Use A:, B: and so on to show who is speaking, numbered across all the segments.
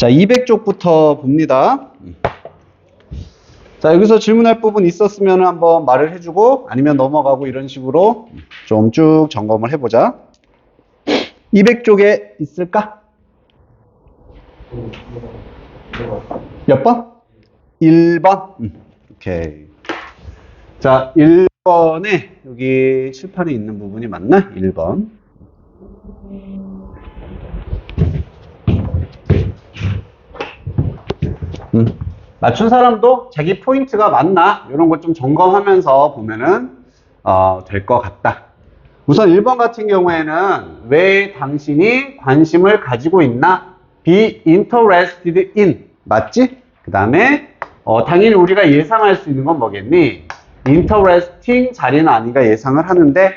A: 자, 200쪽부터 봅니다. 자, 여기서 질문할 부분 있었으면 한번 말을 해주고 아니면 넘어가고 이런 식으로 좀 쭉 점검을 해보자. 200쪽에 있을까? 몇 번? 1번. 오케이. 자, 1번에 여기 칠판에 있는 부분이 맞나? 1번. 맞춘 사람도 자기 포인트가 맞나? 이런 것 좀 점검하면서 보면은 될 것 같다. 우선 1번 같은 경우에는 왜 당신이 관심을 가지고 있나? be interested in. 맞지? 그 다음에 당연히 우리가 예상할 수 있는 건 뭐겠니? interesting 자리는 아니가 예상을 하는데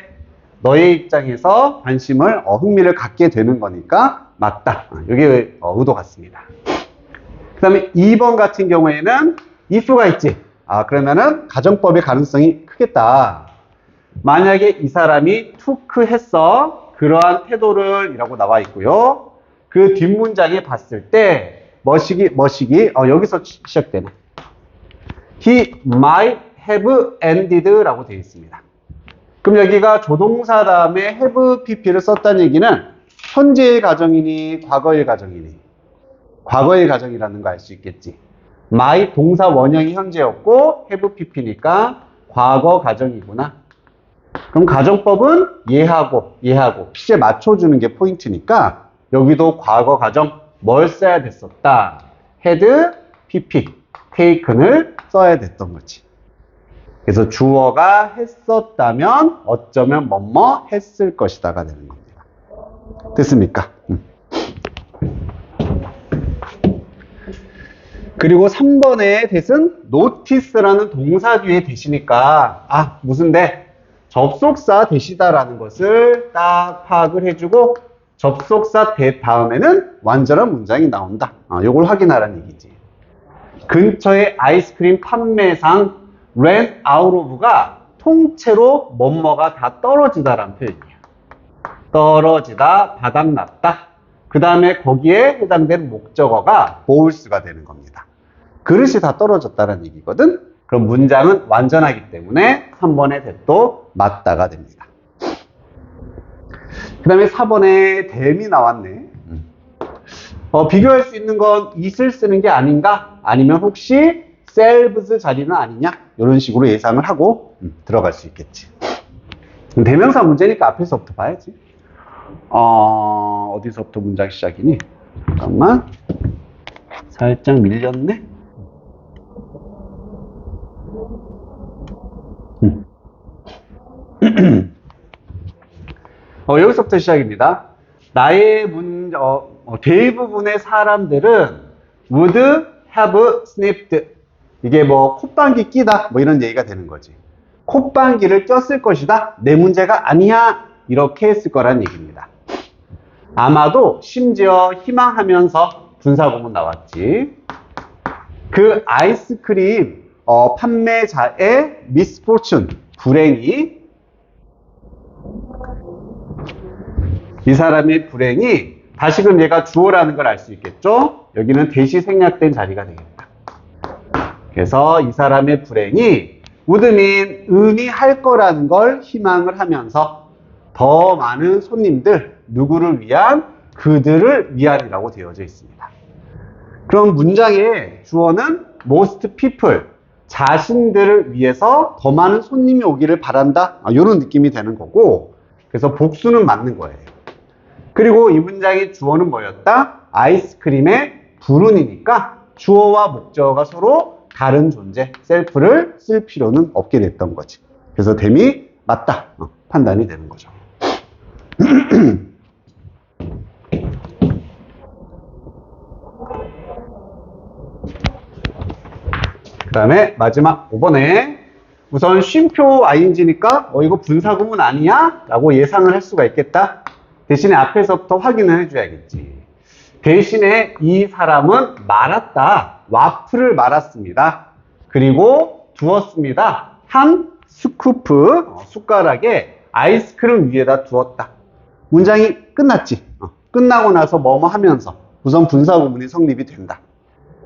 A: 너의 입장에서 관심을 흥미를 갖게 되는 거니까 맞다. 이게 의도 같습니다. 그 다음에 2번 같은 경우에는 if가 있지. 그러면은 가정법의 가능성이 크겠다. 만약에 이 사람이 took 했어. 그러한 태도를 이라고 나와 있고요. 그 뒷문장에 봤을 때 머시기 여기서 시작되네. He might have ended 라고 되어 있습니다. 그럼 여기가 조동사 다음에 have pp를 썼다는 얘기는 현재의 가정이니 과거의 가정이니? 과거의 가정이라는 거 알 수 있겠지. my 동사 원형이 현재였고 have pp니까 과거 가정이구나. 그럼 가정법은 얘하고 핏에 맞춰주는 게 포인트니까 여기도 과거 가정 뭘 써야 됐었다. had pp taken을 써야 됐던 거지. 그래서 주어가 했었다면 어쩌면 뭐뭐 했을 것이다가 되는 겁니다. 됐습니까? 그리고 3번의 대신 notice라는 동사 뒤에 대시니까 무슨데? 접속사 대시다라는 것을 딱 파악을 해주고 접속사 대 다음에는 완전한 문장이 나온다. 요걸 확인하라는 얘기지. 근처의 아이스크림 판매상 ran out of가 통째로 뭐뭐가 다 떨어지다라는 표현이에요. 떨어지다, 바닥났다. 그 다음에 거기에 해당되는 목적어가 boils가 되는 겁니다. 그릇이 다 떨어졌다는 얘기거든. 그럼 문장은 완전하기 때문에 3번의 대도 맞다가 됩니다. 그 다음에 4번에 them이 나왔네. 비교할 수 있는 건 it을 쓰는 게 아닌가? 아니면 혹시 selves 자리는 아니냐? 이런 식으로 예상을 하고 들어갈 수 있겠지. 대명사 문제니까 앞에서부터 봐야지. 어디서부터 문장 시작이니? 잠깐만. 살짝 밀렸네? 여기서부터 시작입니다. 나의 대부분의 사람들은 would have sniffed. 이게 콧방귀 끼다 이런 얘기가 되는 거지. 콧방귀를 꼈을 것이다. 내 문제가 아니야. 이렇게 했을 거란 얘기입니다. 아마도 심지어 희망하면서 분사구문 나왔지. 그 아이스크림 판매자의 misfortune 불행이 이 사람의 불행이 다시금 얘가 주어라는 걸 알 수 있겠죠? 여기는 대시 생략된 자리가 되겠다. 그래서 이 사람의 불행이 would mean 의미할 거라는 걸 희망을 하면서 더 많은 손님들, 누구를 위한? 그들을 위한이라고 되어져 있습니다. 그럼 문장의 주어는 most people, 자신들을 위해서 더 많은 손님이 오기를 바란다. 이런 느낌이 되는 거고, 그래서 복수는 맞는 거예요. 그리고 이 문장의 주어는 뭐였다? 아이스크림의 불운이니까 주어와 목적어가 서로 다른 존재, 셀프를 쓸 필요는 없게 됐던 거지. 그래서 them이 맞다. 판단이 되는 거죠. 그 다음에 마지막 5번에 우선 쉼표 ing니까 이거 분사구문 아니야? 라고 예상을 할 수가 있겠다. 대신에 앞에서부터 확인을 해줘야겠지. 대신에 이 사람은 말았다. 와플을 말았습니다. 그리고 두었습니다. 한 스쿠프, 숟가락에 아이스크림 위에다 두었다. 문장이 끝났지. 끝나고 나서 뭐뭐 하면서 우선 분사 구문이 성립이 된다.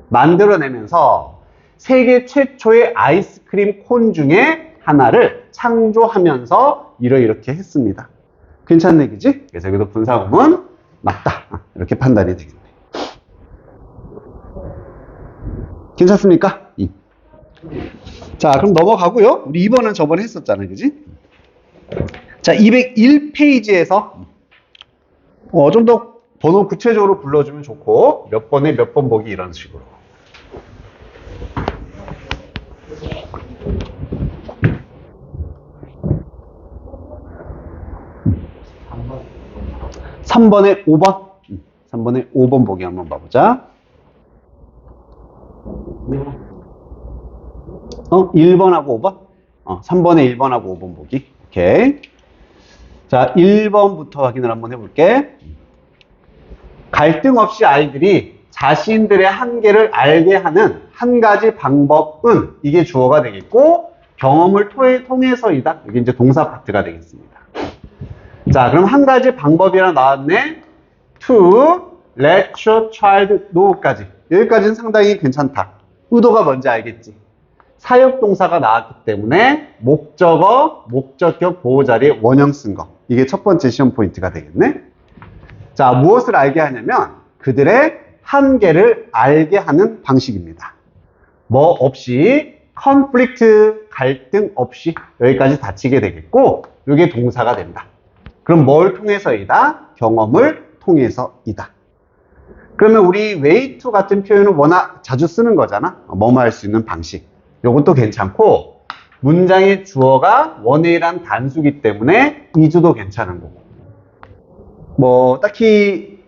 A: 만들어내면서 세계 최초의 아이스크림 콘 중에 하나를 창조하면서 이렇게 했습니다. 괜찮네, 그지? 그래서 여기도 분사 구문 맞다. 이렇게 판단이 되겠네. 괜찮습니까? 자, 그럼 넘어가고요. 우리 2번은 저번에 했었잖아요, 그지? 자, 201페이지에서 좀 더 번호 구체적으로 불러주면 좋고, 몇 번에 몇 번 보기 이런 식으로. (3번에) 5번. 3번에 5번 보기 한번 봐보자. 1번하고 5번? 3번에 1번하고 5번 보기. 오케이. 자, 1번부터 확인을 한번 해볼게. 갈등 없이 아이들이 자신들의 한계를 알게 하는 한 가지 방법은, 이게 주어가 되겠고, 경험을 통해서이다. 이게 이제 동사 파트가 되겠습니다. 자, 그럼 한 가지 방법이라 나왔네. To let your child know까지. 여기까지는 상당히 괜찮다. 의도가 뭔지 알겠지? 사역동사가 나왔기 때문에 목적어, 목적격, 보호자리에 원형 쓴 거. 이게 첫 번째 시험 포인트가 되겠네. 자, 무엇을 알게 하냐면 그들의 한계를 알게 하는 방식입니다. 뭐 없이, conflict, 갈등 없이 여기까지 닫히게 되겠고, 이게 동사가 된다. 그럼 뭘 통해서이다? 경험을 통해서이다. 그러면 우리 way to 같은 표현은 워낙 자주 쓰는 거잖아. 뭐뭐 할 수 있는 방식. 요것도 괜찮고, 문장의 주어가 원웨이란 단수기 때문에 is도 괜찮은 거고. 뭐 딱히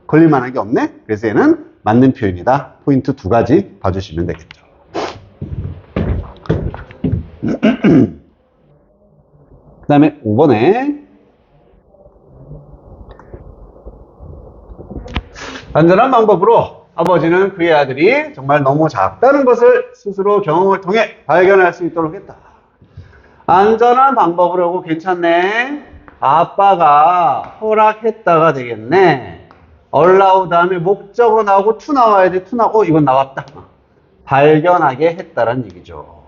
A: 걸릴만한 게 없네. 그래서 얘는 맞는 표현이다. 포인트 2가지 봐주시면 되겠죠. 그 다음에 5번에 안전한 방법으로 아버지는 그의 아들이 정말 너무 작다는 것을 스스로 경험을 통해 발견할 수 있도록 했다. 안전한 방법으로 하고 괜찮네. 아빠가 허락했다가 되겠네. allow 다음에 목적어 나오고 to 나와야 돼. to 나오고 이건 나왔다. 발견하게 했다란 얘기죠.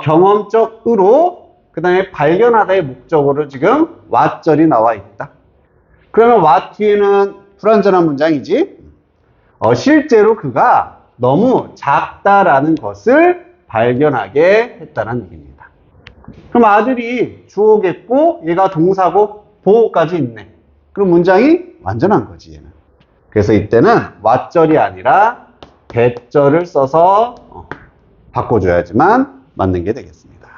A: 경험적으로 그 다음에 발견하다의 목적어로 지금 what절이 나와 있다. 그러면 what 뒤에는 불완전한 문장이지. 실제로 그가 너무 작다라는 것을 발견하게 했다는 얘기입니다. 그럼 아들이 주어겠고 얘가 동사고 보호까지 있네. 그럼 문장이 완전한 거지 얘는. 그래서 이때는 what절이 아니라 that절을 써서 바꿔줘야지만 맞는 게 되겠습니다.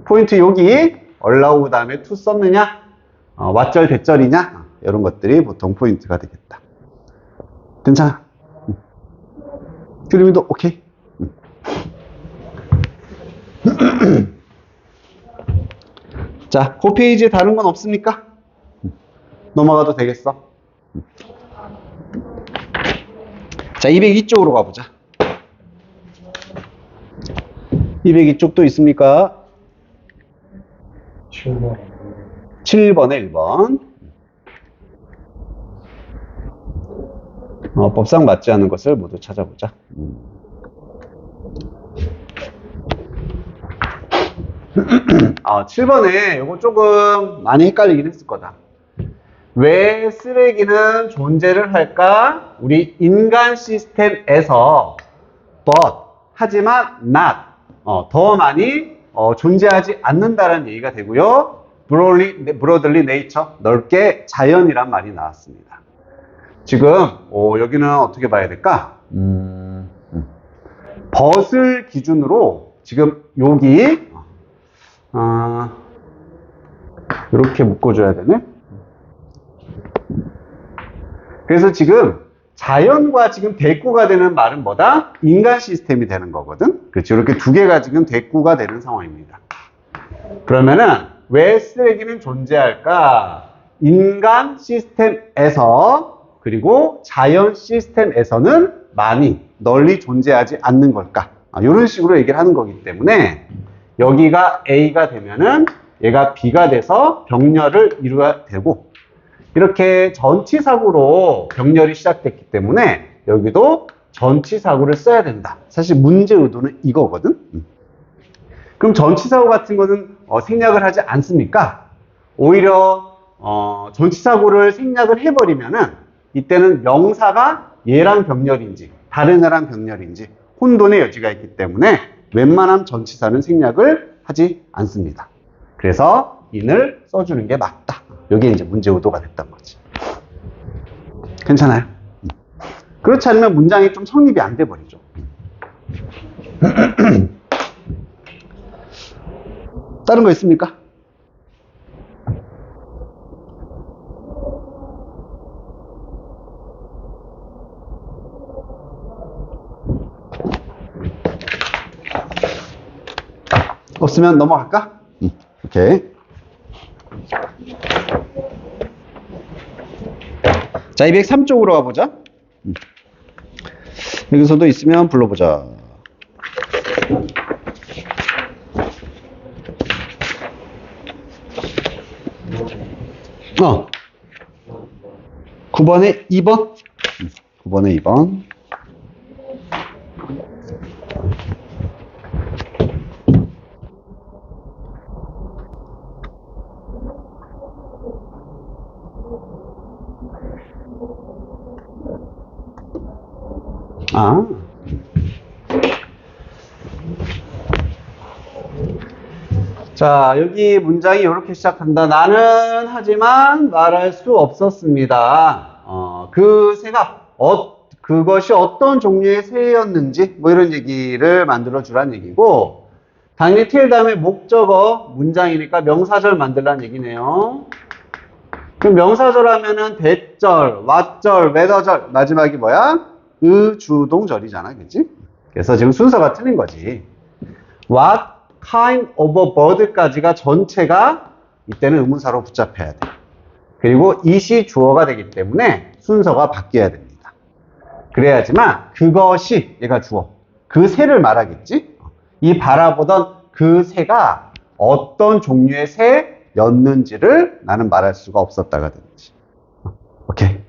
A: 포인트 여기 allow 다음에 to 썼느냐, what절 that절이냐, 이런 것들이 보통 포인트가 되겠다. 괜찮아? 규림이도 오케이? 자, 그 페이지에 다른 건 없습니까? 넘어가도 되겠어? 자, 202쪽으로 가보자. 202쪽도 있습니까? 7번에 1번. 법상 맞지 않는 것을 모두 찾아보자. 7번에 이거 조금 많이 헷갈리긴 했을 거다. 왜 쓰레기는 존재를 할까? 우리 인간 시스템에서 but, 하지만 not, 더 많이 존재하지 않는다는 얘기가 되고요. broadly nature, 넓게 자연이란 말이 나왔습니다. 지금 여기는 어떻게 봐야 될까? but을 기준으로 지금 여기 이렇게 묶어줘야 되네. 그래서 지금 자연과 지금 대꾸가 되는 말은 뭐다? 인간 시스템이 되는 거거든. 그렇죠. 이렇게 두 개가 지금 대꾸가 되는 상황입니다. 그러면은 왜 쓰레기는 존재할까? 인간 시스템에서 그리고 자연 시스템에서는 많이 널리 존재하지 않는 걸까? 이런 식으로 얘기를 하는 거기 때문에 여기가 A가 되면은 얘가 B가 돼서 병렬을 이루어야 되고, 이렇게 전치사구로 병렬이 시작됐기 때문에 여기도 전치사구를 써야 된다. 사실 문제 의도는 이거거든. 그럼 전치사구 같은 거는 생략을 하지 않습니까? 오히려 전치사구를 생략을 해버리면은 이때는 명사가 얘랑 병렬인지 다른 애랑 병렬인지 혼돈의 여지가 있기 때문에 웬만한 전치사는 생략을 하지 않습니다. 그래서 in을 써주는 게 맞다. 이게 이제 문제 의도가 됐단 거지. 괜찮아요? 그렇지 않으면 문장이 좀 성립이 안 돼 버리죠. 다른 거 있습니까? 없으면 넘어갈까? 오케이. 자, 203쪽으로 가보자. 여기서도 있으면 불러보자. 9번에 2번. 9번에 2번. 자, 여기 문장이 이렇게 시작한다. 나는 하지만 말할 수 없었습니다. 그 새가 그것이 어떤 종류의 새였는지 뭐 이런 얘기를 만들어 주란 얘기고, 당연히 till 다음에 목적어 문장이니까 명사절 만들란 얘기네요. 그럼 명사절 하면은 대절, 왓절, whether절, 마지막이 뭐야? 의주동절이잖아, 그치? 그래서 지금 순서가 틀린 거지. What kind of a bird까지가 전체가 이때는 의문사로 붙잡혀야 돼. 그리고 it이 주어가 되기 때문에 순서가 바뀌어야 됩니다. 그래야지만 그것이 얘가 주어. 그 새를 말하겠지? 이 바라보던 그 새가 어떤 종류의 새였는지를 나는 말할 수가 없었다가 되는지. 오케이.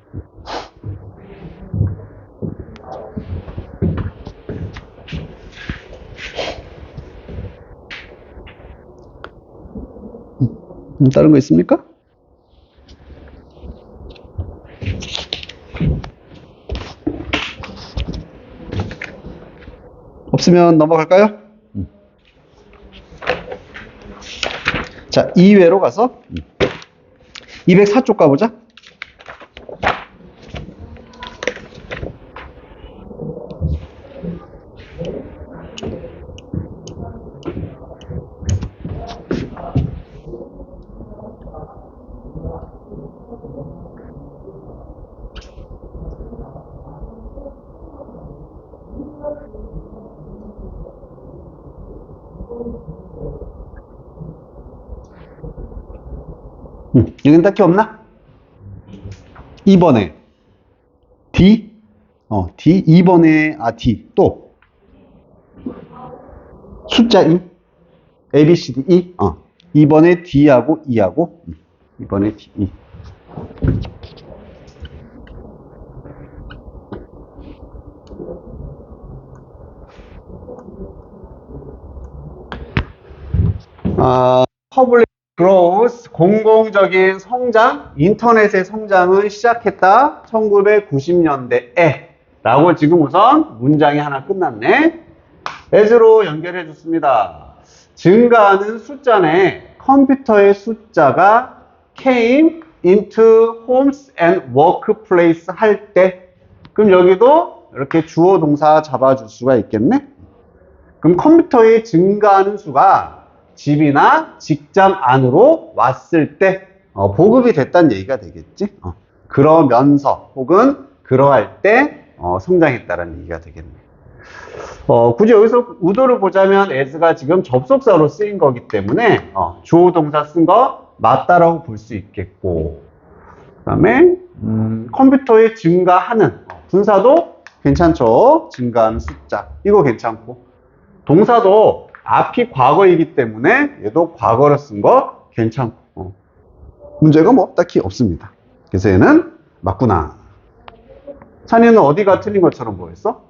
A: 다른 거 있습니까? 없으면 넘어갈까요? 자, 2회로 가서 204쪽 가보자. 여긴 딱히 없나? 2번에 D? D 2번에 D 또 숫자 2 A, B, C, D, E 2번에 D하고 E하고 2번에 D, E 퍼블릭 growth, 공공적인 성장, 인터넷의 성장은 시작했다. 1990년대에 라고 지금 우선 문장이 하나 끝났네. as로 연결해 줬습니다. 증가하는 숫자네. 컴퓨터의 숫자가 came into homes and workplace 할 때. 그럼 여기도 이렇게 주어 동사 잡아줄 수가 있겠네. 그럼 컴퓨터의 증가하는 수가 집이나 직장 안으로 왔을 때 보급이 됐다는 얘기가 되겠지. 그러면서 혹은 그러할 때 성장했다는 얘기가 되겠네. 굳이 여기서 의도를 보자면 as가 지금 접속사로 쓰인 거기 때문에 주어 동사 쓴 거 맞다라고 볼 수 있겠고, 그 다음에 컴퓨터의 증가하는 분사도 괜찮죠. 증가하는 숫자 이거 괜찮고, 동사도 앞이 과거이기 때문에 얘도 과거로 쓴 거 괜찮고 문제가 뭐 딱히 없습니다. 그래서 얘는 맞구나. 찬이는 어디가 틀린 것처럼 보였어?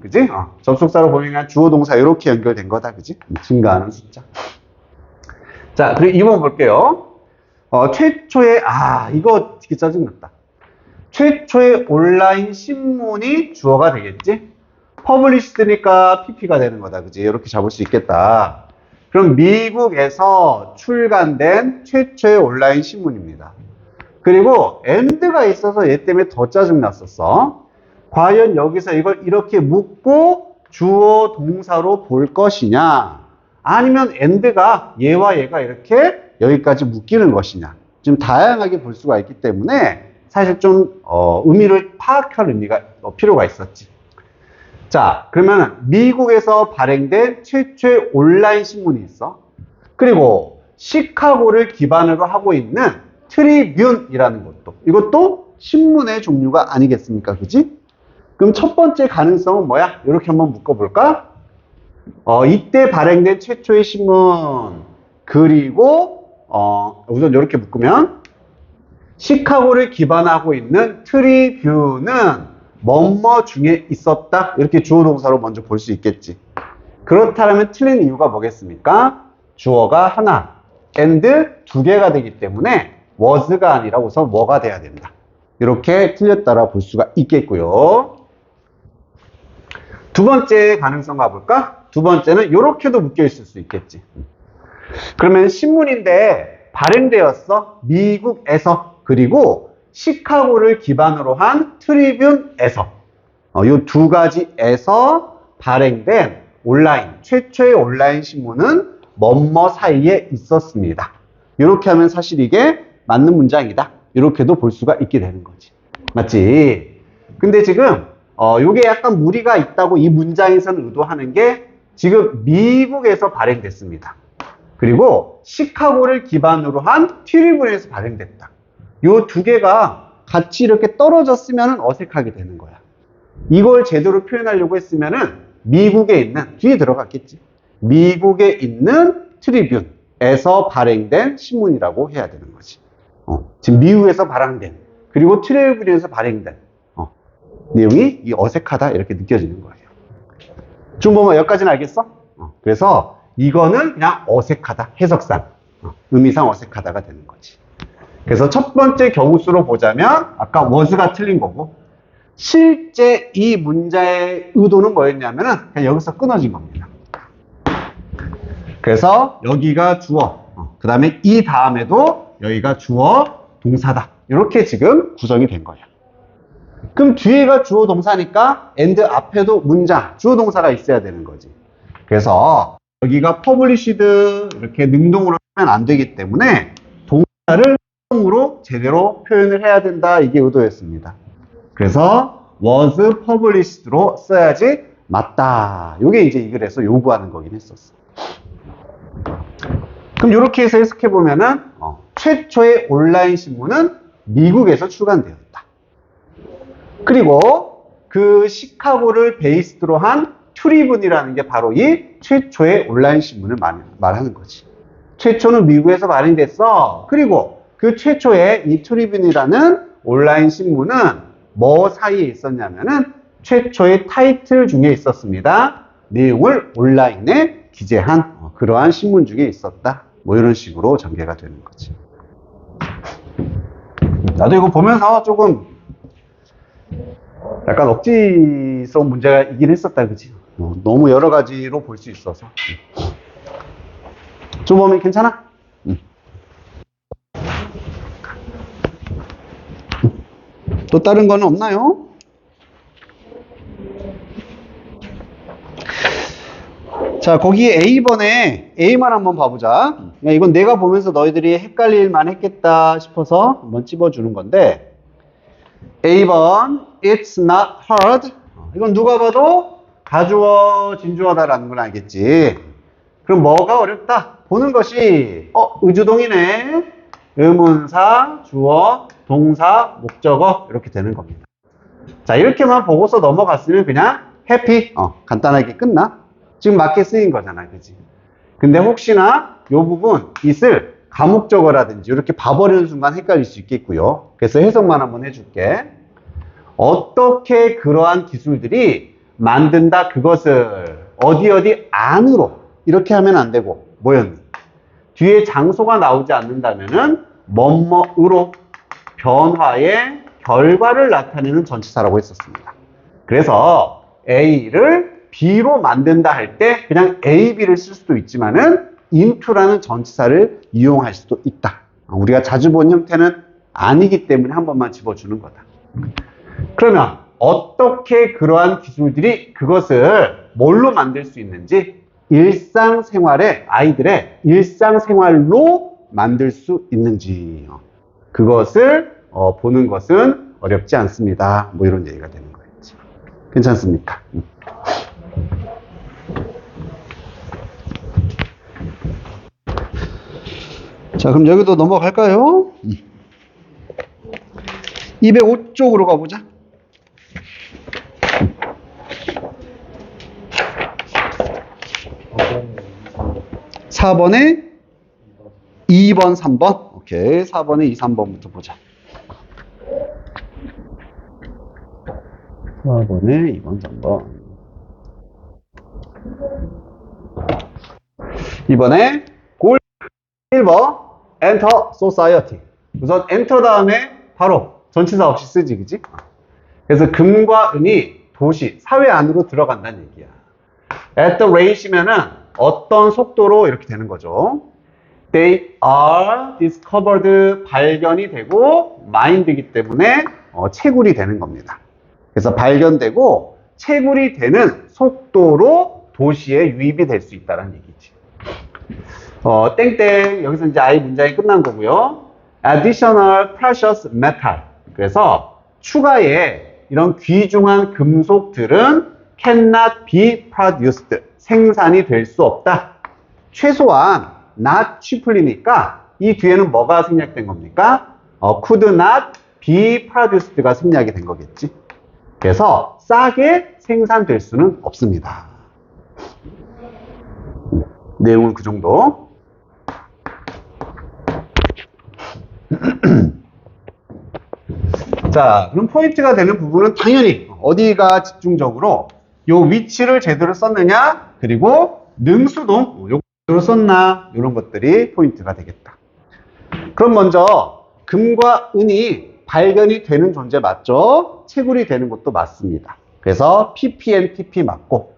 A: 그지? 접속사로 보면 주어 동사 이렇게 연결된 거다, 그지? 증가하는 숫자. 자, 그리고 2번 볼게요. 최초의, 이거 되게 짜증났다. 최초의 온라인 신문이 주어가 되겠지? 퍼블리시드니까 PP가 되는 거다, 그지? 이렇게 잡을 수 있겠다. 그럼 미국에서 출간된 최초의 온라인 신문입니다. 그리고 and가 있어서 얘 때문에 더 짜증났었어. 과연 여기서 이걸 이렇게 묶고 주어 동사로 볼 것이냐, 아니면 and가 얘와 얘가 이렇게 여기까지 묶이는 것이냐. 좀 다양하게 볼 수가 있기 때문에 사실 좀 의미를 파악할 의미가 필요가 있었지. 자, 그러면 미국에서 발행된 최초의 온라인 신문이 있어. 그리고 시카고를 기반으로 하고 있는 트리뷴이라는 것도, 이것도 신문의 종류가 아니겠습니까? 그지? 그럼 첫 번째 가능성은 뭐야? 이렇게 한번 묶어볼까? 이때 발행된 최초의 신문, 그리고 우선 이렇게 묶으면 시카고를 기반하고 있는 트리뷴은 뭐뭐 중에 있었다, 이렇게 주어 동사로 먼저 볼 수 있겠지. 그렇다면 틀린 이유가 뭐겠습니까? 주어가 하나, and 두 개가 되기 때문에 was가 아니라 우선 뭐가 돼야 된다, 이렇게 틀렸다라 볼 수가 있겠고요. 두 번째 가능성 가볼까? 두 번째는 이렇게도 묶여 있을 수 있겠지. 그러면 신문인데 발행되었어, 미국에서, 그리고 시카고를 기반으로 한 트리뷴에서, 이 두 가지에서 발행된 온라인, 최초의 온라인 신문은 뭐뭐 사이에 있었습니다. 이렇게 하면 사실 이게 맞는 문장이다, 이렇게도 볼 수가 있게 되는 거지. 맞지? 근데 지금 요게 약간 무리가 있다고 이 문장에서는 의도하는 게, 지금 미국에서 발행됐습니다. 그리고 시카고를 기반으로 한 트리뷴에서 발행됐다. 요 두 개가 같이 이렇게 떨어졌으면 어색하게 되는 거야. 이걸 제대로 표현하려고 했으면은 미국에 있는, 뒤에 들어갔겠지, 미국에 있는 트리뷴에서 발행된 신문이라고 해야 되는 거지. 지금 미국에서 발행된, 그리고 트리뷴에서 발행된 내용이 어색하다, 이렇게 느껴지는 거예요. 중범아, 여기까지는 알겠어? 그래서 이거는 그냥 어색하다, 해석상 의미상 어색하다가 되는 거지. 그래서 첫 번째 경우수로 보자면 아까 was가 틀린 거고, 실제 이 문자의 의도는 뭐였냐면은 그냥 여기서 끊어진 겁니다. 그래서 여기가 주어, 그 다음에 이 다음에도 여기가 주어 동사다, 이렇게 지금 구성이 된 거예요. 그럼 뒤에가 주어 동사니까 and 앞에도 문장, 주어 동사가 있어야 되는 거지. 그래서 여기가 published 이렇게 능동으로 하면 안 되기 때문에 동사를 으로 제대로 표현을 해야 된다, 이게 의도였습니다. 그래서 was published로 써야지 맞다, 이게 이제 이 글에서 요구하는 거긴 했었어. 그럼 이렇게 해서 해석해 보면은 최초의 온라인 신문은 미국에서 출간되었다. 그리고 그 시카고를 베이스로 한 트리뷴이라는 게 바로 이 최초의 온라인 신문을 말하는 거지. 최초는 미국에서 발행됐어. 그리고 그 최초의 이 트리뷴이라는 온라인 신문은 뭐 사이에 있었냐면은 최초의 타이틀 중에 있었습니다. 내용을 온라인에 기재한 그러한 신문 중에 있었다. 뭐 이런 식으로 전개가 되는 거지. 나도 이거 보면서 조금 약간 억지스러운 문제가 있긴 했었다, 그치? 너무 여러 가지로 볼 수 있어서. 좀 보면 괜찮아? 또 다른 거는 없나요? 자, 거기 A번에 A만 한번 봐보자. 이건 내가 보면서 너희들이 헷갈릴만 했겠다 싶어서 한번 찝어주는 건데, A번 It's not hard. 이건 누가 봐도 가주어 진주어다라는 걸 알겠지. 그럼 뭐가 어렵다? 보는 것이 의주동이네. 의문사, 주어, 동사, 목적어 이렇게 되는 겁니다. 자, 이렇게만 보고서 넘어갔으면 그냥 해피, 간단하게 끝나. 지금 맞게 쓰인 거잖아, 그지? 근데 혹시나 이 부분 it을 가목적어라든지 이렇게 봐버리는 순간 헷갈릴 수 있겠고요. 그래서 해석만 한번 해줄게. 어떻게 그러한 기술들이 만든다 그것을 어디 안으로 이렇게 하면 안 되고 뭐였니? 뒤에 장소가 나오지 않는다면은 뭐뭐으로 변화의 결과를 나타내는 전치사라고 했었습니다. 그래서 A를 B로 만든다 할 때 그냥 A, B를 쓸 수도 있지만은 into라는 전치사를 이용할 수도 있다. 우리가 자주 본 형태는 아니기 때문에 한 번만 집어주는 거다. 그러면 어떻게 그러한 기술들이 그것을 뭘로 만들 수 있는지 일상생활에 아이들의 일상생활로 만들 수 있는지 그것을 보는 것은 어렵지 않습니다. 뭐 이런 얘기가 되는 거였지. 괜찮습니까? 자, 그럼 여기도 넘어갈까요? 205쪽으로 가보자. 4번에 2번, 3번. 오케이. 4번에 2, 3번부터 보자. 4번에 2번, 3번. 이번에 골 1번 enter society. 우선 enter 다음에 바로 전치사 없이 쓰지, 그지? 그래서 금과 은이 도시, 사회 안으로 들어간다는 얘기야. at the rate이면은 어떤 속도로 이렇게 되는 거죠. They are discovered, 발견이 되고 mind이기 때문에 채굴이 되는 겁니다. 그래서 발견되고 채굴이 되는 속도로 도시에 유입이 될 수 있다는 얘기지. 땡땡 여기서 이제 I 문장이 끝난 거고요. Additional precious metal. 그래서 추가의 이런 귀중한 금속들은 cannot be produced. 생산이 될 수 없다. 최소한 not cheaply니까 이 뒤에는 뭐가 생략된 겁니까? could not be produced가 생략이 된 거겠지. 그래서 싸게 생산될 수는 없습니다. 내용은 그 정도. 자, 그럼 포인트가 되는 부분은 당연히 어디가 집중적으로 요 위치를 제대로 썼느냐, 그리고 능수동 요거로 썼나, 이런 것들이 포인트가 되겠다. 그럼 먼저 금과 은이 발견이 되는 존재 맞죠? 채굴이 되는 것도 맞습니다. 그래서 ppn pp 맞고,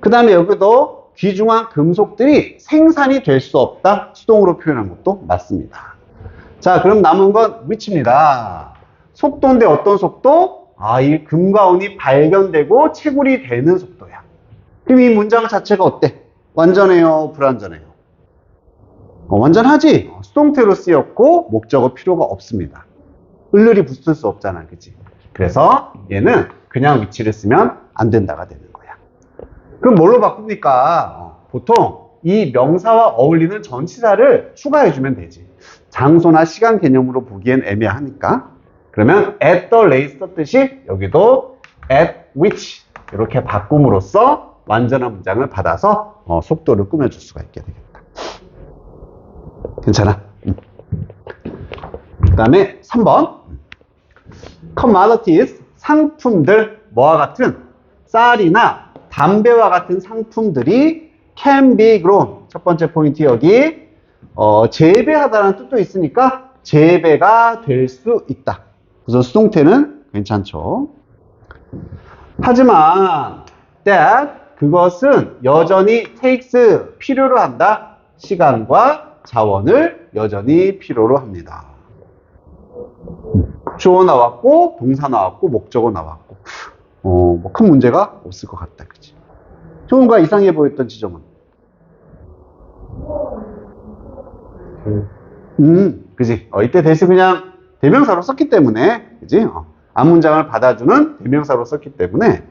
A: 그 다음에 여기도 귀중한 금속들이 생산이 될 수 없다, 수동으로 표현한 것도 맞습니다. 자, 그럼 남은 건 위치입니다. 속도인데 어떤 속도? 이 금과 은이 발견되고 채굴이 되는 속도야. 그럼 이 문장 자체가 어때? 완전해요? 불완전해요? 완전하지? 수동태로 쓰였고 목적어 필요가 없습니다. 을을이 붙을 수 없잖아, 그치? 그래서 얘는 그냥 위치를 쓰면 안 된다가 되는 거야. 그럼 뭘로 바꿉니까? 보통 이 명사와 어울리는 전치사를 추가해주면 되지. 장소나 시간 개념으로 보기엔 애매하니까. 그러면 at the rate 썼듯이 여기도 at which 이렇게 바꿈으로써 완전한 문장을 받아서 속도를 꾸며줄 수가 있게 되겠다. 괜찮아? 그 다음에 3번 commodities, 상품들, 뭐와 같은 쌀이나 담배와 같은 상품들이 can be grown. 첫 번째 포인트 여기 재배하다라는 뜻도 있으니까 재배가 될 수 있다. 그래서 수동태는 괜찮죠. 하지만 that, 그것은 여전히 takes, 필요로 한다. 시간과 자원을 여전히 필요로 합니다. 주어 나왔고 동사 나왔고 목적어 나왔고 뭐 큰 문제가 없을 것 같다. 그치? 효은가 이상해 보였던 지점은? 그지? 이때 대신 그냥 대명사로 썼기 때문에, 그지? 앞문장을 받아주는 대명사로 썼기 때문에,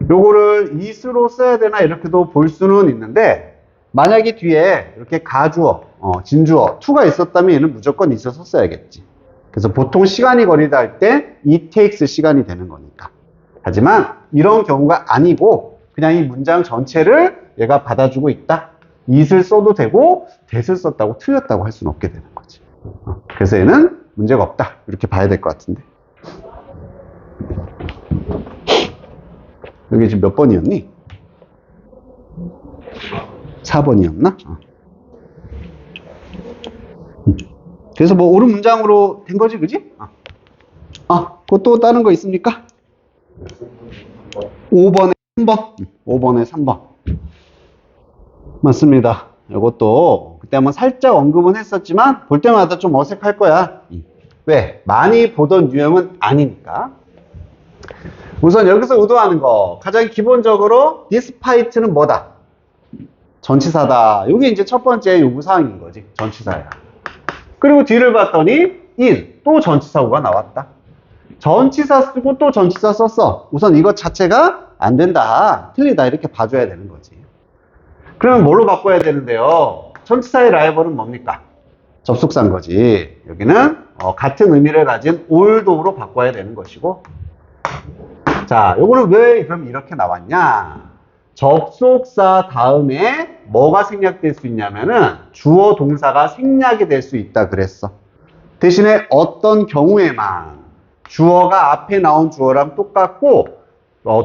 A: 요거를 is로 써야 되나 이렇게도 볼 수는 있는데, 만약에 뒤에 이렇게 가주어, 진주어, to가 있었다면 얘는 무조건 있어서 써야겠지. 그래서 보통 시간이 걸리다 할 때 it takes 시간이 되는 거니까. 하지만 이런 경우가 아니고 그냥 이 문장 전체를 얘가 받아주고 있다. it을 써도 되고 that을 썼다고 틀렸다고 할 수는 없게 되는 거지. 그래서 얘는 문제가 없다. 이렇게 봐야 될 것 같은데. 여기 지금 몇 번이었니? 4번이었나? 그래서 뭐 옳은 문장으로 된 거지, 그지? 그것도 다른 거 있습니까? 5번에 3번. 5번에 3번. 맞습니다. 이것도 그때 한번 살짝 언급은 했었지만 볼 때마다 좀 어색할 거야. 왜? 많이 보던 유형은 아니니까. 우선 여기서 의도하는 거 가장 기본적으로 despite는 뭐다? 전치사다. 이게 이제 첫 번째 요구사항인 거지. 전치사야. 그리고 뒤를 봤더니 in, 또 전치사구가 나왔다. 전치사 쓰고 또 전치사 썼어. 우선 이것 자체가 안 된다. 틀리다. 이렇게 봐줘야 되는 거지. 그러면 뭘로 바꿔야 되는데요? 전치사의 라이벌은 뭡니까? 접속사인 거지. 여기는 같은 의미를 가진 oldo로 바꿔야 되는 것이고. 자, 요거는 왜 그럼 이렇게 나왔냐? 접속사 다음에 뭐가 생략될 수 있냐면은 주어 동사가 생략이 될 수 있다 그랬어. 대신에 어떤 경우에만 주어가 앞에 나온 주어랑 똑같고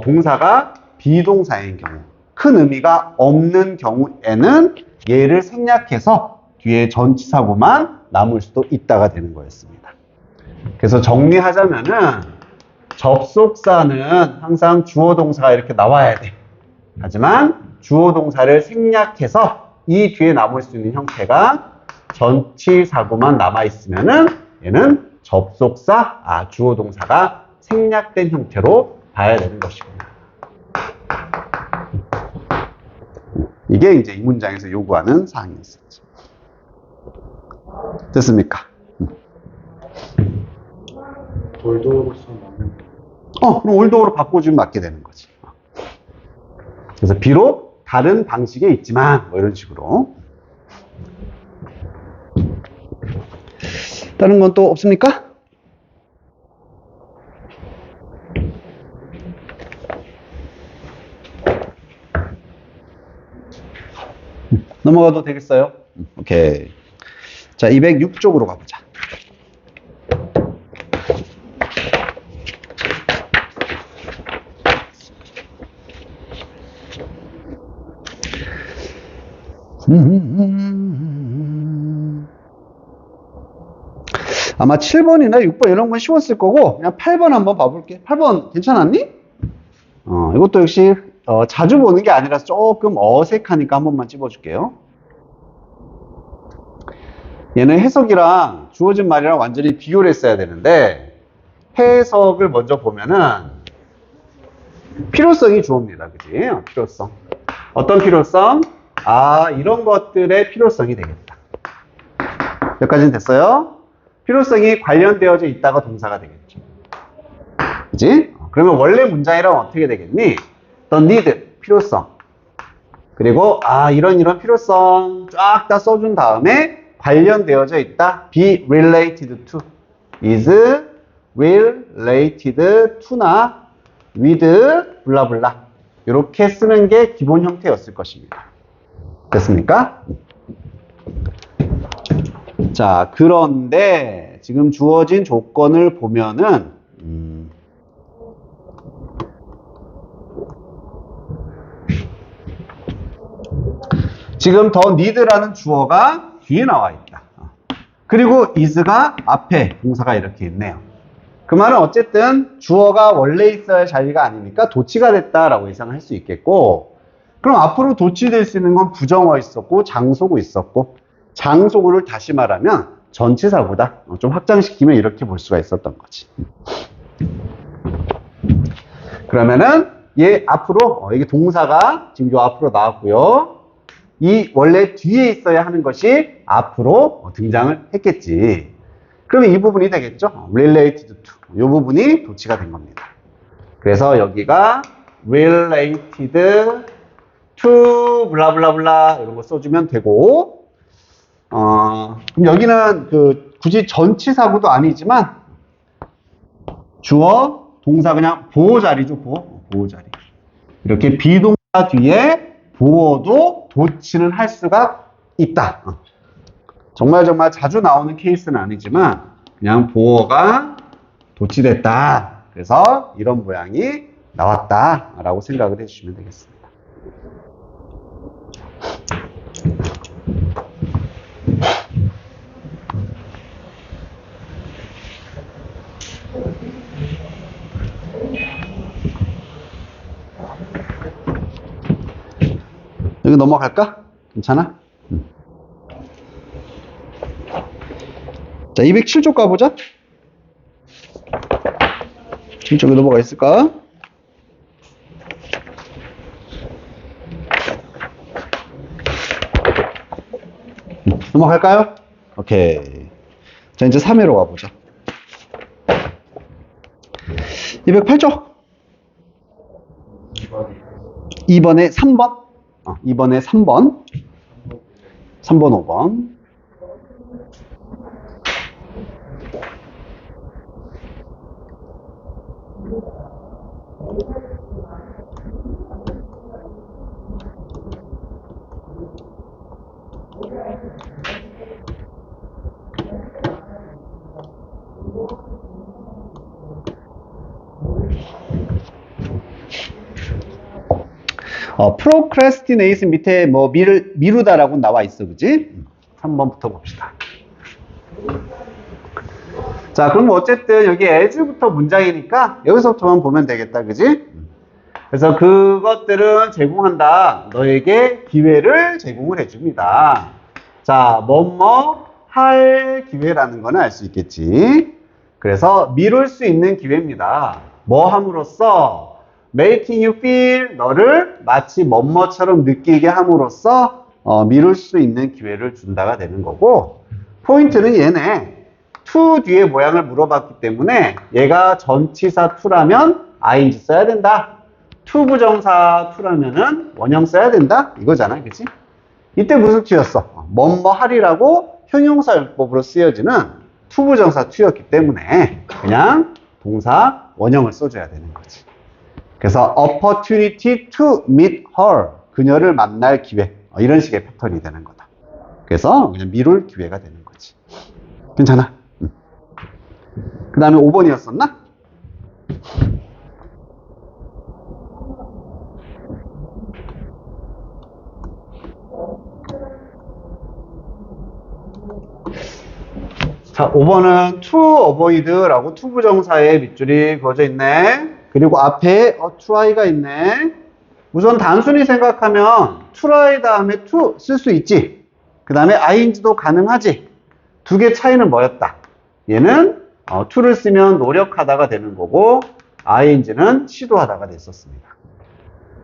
A: 동사가 비동사인 경우, 큰 의미가 없는 경우에는 얘를 생략해서 뒤에 전치사구만 남을 수도 있다가 되는 거였습니다. 그래서 정리하자면은 접속사는 항상 주어 동사가 이렇게 나와야 돼. 하지만 주어 동사를 생략해서 이 뒤에 남을 수 있는 형태가 전치사구만 남아있으면은 얘는 접속사, 주어 동사가 생략된 형태로 봐야 되는 것이구나. 이게 이제 이 문장에서 요구하는 사항이었었지. 됐습니까?
B: 올도로 써놓으면
A: 그럼 올도어로 바꿔주면 맞게 되는 거지. 그래서 비록 다른 방식에 있지만 뭐 이런 식으로. 다른 건 또 없습니까? 넘어가도 되겠어요? 오케이. 자, 206쪽으로 가보자. 아마 7번이나 6번 이런 건 쉬웠을 거고 그냥 8번 한번 봐볼게. 8번 괜찮았니? 이것도 역시 자주 보는 게 아니라서 조금 어색하니까 한 번만 찝어줄게요. 얘는 해석이랑 주어진 말이랑 완전히 비교를 했어야 되는데 해석을 먼저 보면은 필요성이 주어입니다. 그지? 필요성. 어떤 필요성? 이런 것들의 필요성이 되겠다. 여기까지는 됐어요? 필요성이 관련되어져 있다가 동사가 되겠죠. 그지? 그러면 원래 문장이라면 어떻게 되겠니? The need, 필요성. 그리고 이런 필요성 쫙 다 써준 다음에 관련되어져 있다. be related to, is related to나 with 블라블라 이렇게 쓰는 게 기본 형태였을 것입니다. 됐습니까? 자, 그런데 지금 주어진 조건을 보면은 지금 더 need라는 주어가 뒤에 나와 있다. 그리고 is가 앞에 동사가 이렇게 있네요. 그 말은 어쨌든 주어가 원래 있어야 할 자리가 아니니까 도치가 됐다라고 예상을 할 수 있겠고, 그럼 앞으로 도치될 수 있는 건 부정어 있었고 장소구 있었고, 장소구를 다시 말하면 전치사구다. 좀 확장시키면 이렇게 볼 수가 있었던 거지. 그러면은 얘 앞으로 이게 동사가 지금 요 앞으로 나왔고요. 이 원래 뒤에 있어야 하는 것이 앞으로 등장을 했겠지. 그러면 이 부분이 되겠죠. related to. 이 부분이 도치가 된 겁니다. 그래서 여기가 related to 블라블라블라 이런 거 써주면 되고, 그럼 여기는 굳이 전치사구도 아니지만 주어 동사 그냥 보호자리죠. 보호자리. 이렇게 비동사 뒤에 보어도 도치는 할 수가 있다. 정말 자주 나오는 케이스는 아니지만 그냥 보어가 도치됐다. 그래서 이런 모양이 나왔다라고 생각을 해주시면 되겠습니다. 여기 넘어갈까? 괜찮아? 자, 207쪽 가보자. 7쪽에 넘어가 있을까? 넘어갈까요? 오케이. 자, 이제 3회로 가보자. 208쪽. 2번에 3번. 2번에 3번. 3번, 5번. procrastinate 밑에 뭐 미루다라고 나와 있어, 그지? 3번부터 봅시다. 자, 그럼 어쨌든 여기 as부터 문장이니까 여기서부터만 보면 되겠다, 그지? 그래서 그것들은 제공한다. 너에게 기회를 제공을 해줍니다. 자, 할 기회라는 거는 알 수 있겠지. 그래서 미룰 수 있는 기회입니다. 뭐 함으로써? making you feel, 너를 마치 뭐뭐처럼 느끼게 함으로써 미룰 수 있는 기회를 준다가 되는 거고, 포인트는 얘네 to 뒤에 모양을 물어봤기 때문에 얘가 전치사 to라면 ing 써야 된다. to 부정사 to라면은 원형 써야 된다. 이거잖아, 그치? 이때 무슨 to였어? 뭐뭐 하리라고 형용사 용법으로 쓰여지는 to 부정사 to였기 때문에 그냥 동사 원형을 써줘야 되는 거지. 그래서 opportunity to meet her, 그녀를 만날 기회, 이런 식의 패턴이 되는 거다. 그래서 그냥 미룰 기회가 되는 거지. 괜찮아? 그 다음에 5번이었었나? 자, 5번은 to avoid라고 to 부정사의 밑줄이 그어져 있네. 그리고 앞에 try가 있네. 우선 단순히 생각하면 try 다음에 to 쓸 수 있지. 그 다음에 ing도 가능하지. 두 개 차이는 뭐였다? 얘는 to를 쓰면 노력하다가 되는 거고 ing는 시도하다가 됐었습니다.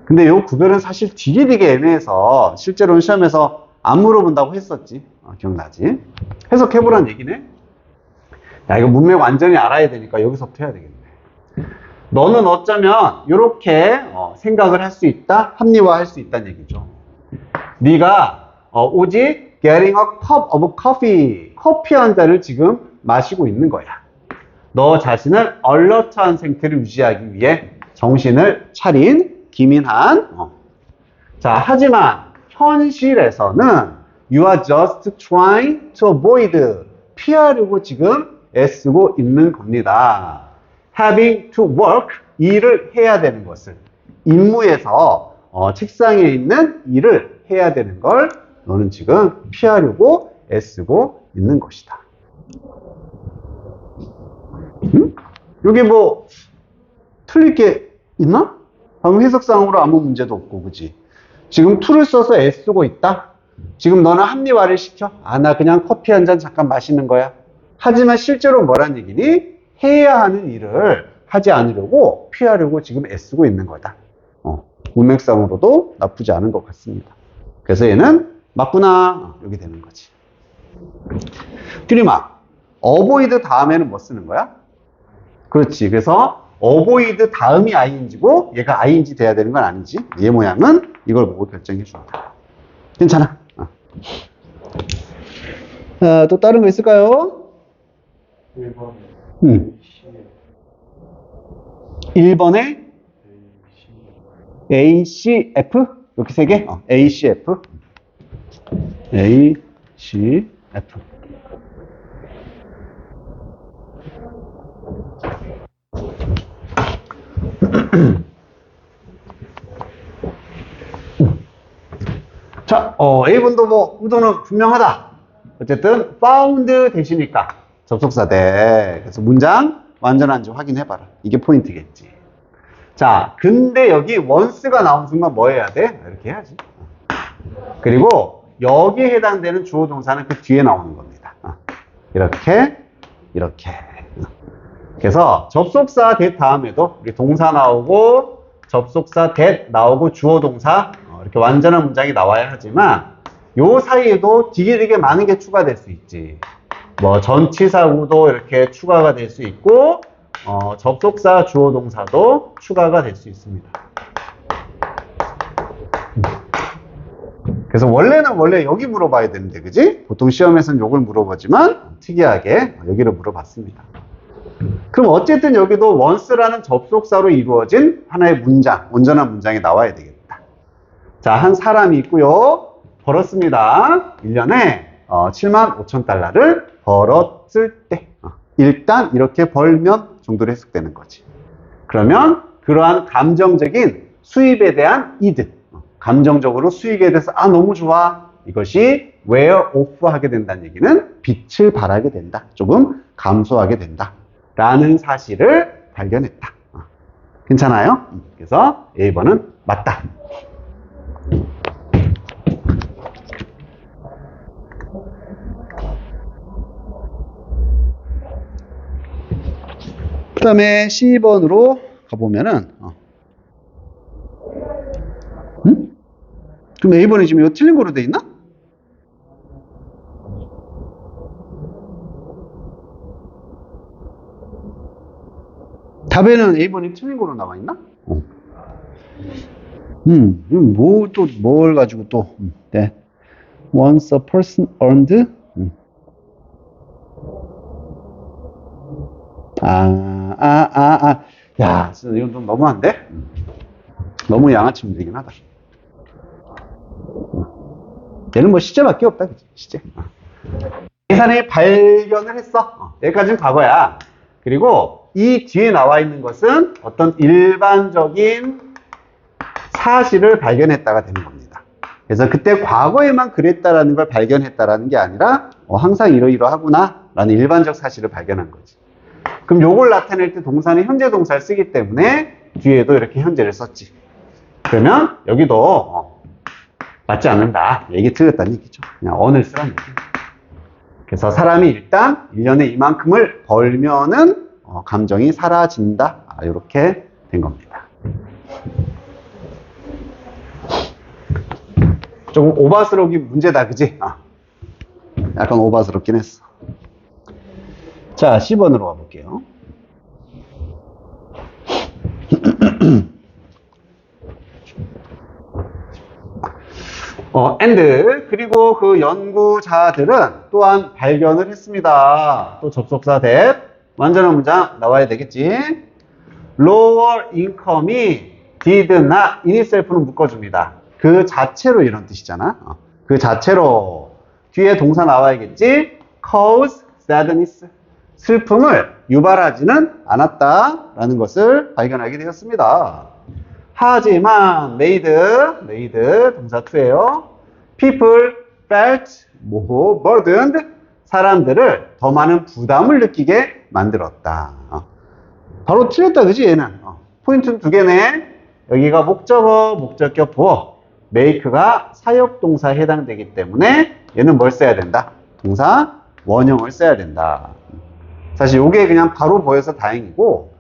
A: 근데 이 구별은 사실 되게 애매해서 실제로는 시험에서 안 물어본다고 했었지. 기억나지? 해석해보란 얘기네. 야, 이거 문맥 완전히 알아야 되니까 여기서부터 해야 되겠네. 너는 어쩌면 이렇게 생각을 할 수 있다, 합리화할 수 있다는 얘기죠. 네가 오직 getting a cup of coffee, 커피 한 잔을 지금 마시고 있는 거야. 너 자신을 얼러트한 상태를 유지하기 위해 정신을 차린 기민한. 자, 하지만 현실에서는 you are just trying to avoid, 피하려고 지금 애쓰고 있는 겁니다. having to work, 일을 해야 되는 것을, 임무에서 책상에 있는 일을 해야 되는 걸 너는 지금 피하려고 애쓰고 있는 것이다. 여기 뭐 틀릴 게 있나? 방금 해석상으로 아무 문제도 없고, 그지? 지금 to를 써서 애쓰고 있다? 지금 너는 합리화를 시켜? 나 그냥 커피 한 잔 잠깐 마시는 거야. 하지만 실제로 뭐란 얘기니? 해야 하는 일을 하지 않으려고 피하려고 지금 애쓰고 있는 거다. 문맥상으로도 나쁘지 않은 것 같습니다. 그래서 얘는 맞구나, 여기 되는 거지. 뚜리마, avoid 다음에는 뭐 쓰는 거야? 그렇지. 그래서 avoid 다음이 ing고 얘가 ing 돼야 되는 건 아니지. 얘 모양은 이걸 보고 결정해 준다. 괜찮아. 또 다른 거 있을까요? 1번에 A, C, F? 이렇게 세 개? A, C, F. A, C, F. 자, A번도 뭐, 의도는 분명하다. 어쨌든, found 대시니까 접속사 대. 그래서 문장 완전한지 확인해봐라. 이게 포인트겠지. 자, 근데 여기 once가 나온 순간 뭐 해야 돼? 이렇게 해야지. 그리고 여기에 해당되는 주어 동사는 그 뒤에 나오는 겁니다. 이렇게, 이렇게. 그래서 접속사 that 다음에도 우리 동사 나오고 접속사 that 나오고 주어 동사 이렇게 완전한 문장이 나와야 하지만 요 사이에도 되게 많은 게 추가될 수 있지. 뭐 전치사구도 이렇게 추가가 될 수 있고 접속사 주어 동사도 추가가 될 수 있습니다. 그래서 원래는 원래 여기 물어봐야 되는데 그지? 보통 시험에서는 요걸 물어보지만 특이하게 여기를 물어봤습니다. 그럼 어쨌든 여기도 once라는 접속사로 이루어진 하나의 문장, 온전한 문장이 나와야 되겠다. 자, 한 사람이 있고요. 벌었습니다. 1년에 75,000달러를 벌었을 때 일단 이렇게 벌면 정도로 해석되는 거지. 그러면 그러한 감정적인 수입에 대한 이득, 감정적으로 수익에 대해서 너무 좋아. 이것이 wear off 하게 된다는 얘기는 빛을 발하게 된다. 조금 감소하게 된다. 라는 사실을 발견했다. 괜찮아요? 그래서 A번은 맞다. 그 다음에 C번으로 가보면은 그럼 A번이 지금 이거 틀린 거로 돼 있나? 답에는 A번이 틀린 거로 나와 있나? 뭐 또 뭘 가지고 또 네. Once a person earned 야, 진짜 이건 좀 너무한데? 너무 양아치 문제긴 하다. 얘는 뭐 시제밖에 없다, 그치? 시제. 계산이 발견을 했어. 여기까지는 과거야. 그리고 이 뒤에 나와 있는 것은 어떤 일반적인 사실을 발견했다가 되는 겁니다. 그래서 그때 과거에만 그랬다라는 걸 발견했다라는 게 아니라 항상 이러이러하구나 라는 일반적 사실을 발견한 거지. 그럼 요걸 나타낼 때 동사는 현재 동사를 쓰기 때문에 뒤에도 이렇게 현재를 썼지. 그러면 여기도 맞지 않는다. 얘기 틀렸다는 얘기죠. 그냥 on을 쓰라는 얘기. 그래서 사람이 일단 1년에 이만큼을 벌면은 감정이 사라진다. 이렇게 된 겁니다. 조금 오바스럽긴 문제다, 그지? 약간 오바스럽긴 했어. 자, 10번으로 가볼게요. and 그리고 그 연구자들은 또한 발견을 했습니다. 또 접속사 that 완전한 문장 나와야 되겠지. lower income이 did not in itself는 묶어줍니다. 그 자체로 이런 뜻이잖아. 그 자체로 뒤에 동사 나와야겠지. cause sadness 슬픔을 유발하지는 않았다라는 것을 발견하게 되었습니다. 하지만 made 동사 2예요. people felt more burdened 사람들을 더 많은 부담을 느끼게 만들었다. 바로 틀렸다, 그지 얘는? 포인트는 두 개네. 여기가 목적어, 목적격 부어, make가 사역동사에 해당되기 때문에 얘는 뭘 써야 된다? 동사 원형을 써야 된다. 사실 이게 그냥 바로 보여서 다행이고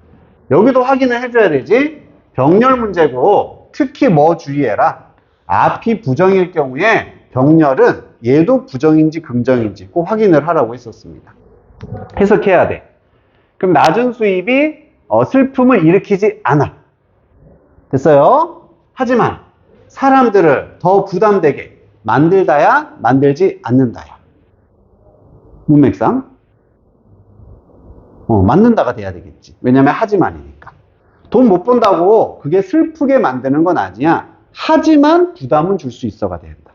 A: 여기도 확인을 해줘야 되지. 병렬 문제고 특히 뭐 주의해라. 앞이 부정일 경우에 병렬은 얘도 부정인지 긍정인지 꼭 확인을 하라고 했었습니다. 해석해야 돼. 그럼 낮은 수입이 슬픔을 일으키지 않아. 됐어요? 하지만 사람들을 더 부담되게 만들다야 만들지 않는다야. 문맥상 만든다가 돼야 되겠지. 왜냐면 하지만이니까. 돈 못 번다고 그게 슬프게 만드는 건 아니야. 하지만 부담은 줄 수 있어가 된다.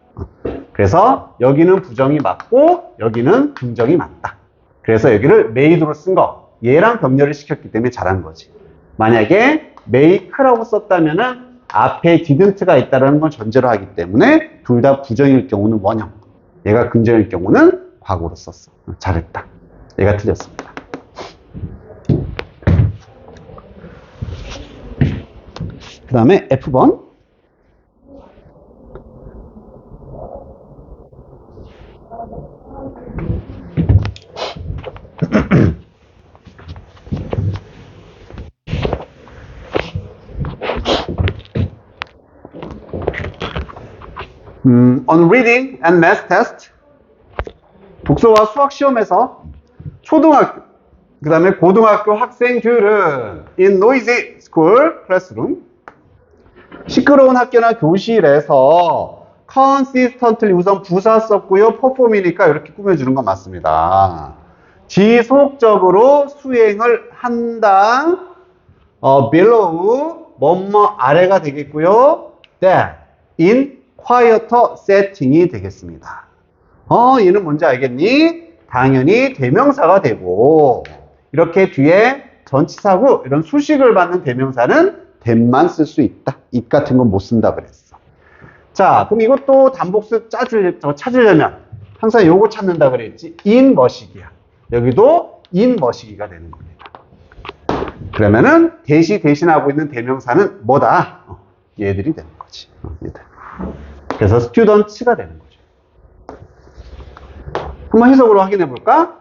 A: 그래서 여기는 부정이 맞고 여기는 긍정이 맞다. 그래서 여기를 made로 쓴 거, 얘랑 병렬을 시켰기 때문에 잘한 거지. 만약에 make라고 썼다면은 앞에 didn't가 있다는 걸 전제로 하기 때문에 둘 다 부정일 경우는 원형, 얘가 긍정일 경우는 과거로 썼어. 잘했다. 얘가 틀렸습니다. 그 다음에 F번. On reading and math test, 독서와 수학 시험에서 초등학교, 그 다음에 고등학교 학생들은 in noisy school classroom, 시끄러운 학교나 교실에서 consistently, 우선 부사 썼고요. perform이니까 이렇게 꾸며주는 건 맞습니다. 지속적으로 수행을 한다. below, 뭐뭐 아래가 되겠고요. that, in quieter setting이 되겠습니다. 얘는 뭔지 알겠니? 당연히 대명사가 되고, 이렇게 뒤에 전치사고 이런 수식을 받는 대명사는 that만 쓸 수 있다. it 같은 건 못 쓴다 그랬어. 자, 그럼 이것도 단복수 찾으려면 항상 요거 찾는다 그랬지. in 머시기야. 여기도 in 머시기가 되는 겁니다. 그러면은 대신하고 있는 대명사는 뭐다? 얘들이 되는 거지. 얘들. 그래서 students가 되는 거죠. 한번 해석으로 확인해 볼까?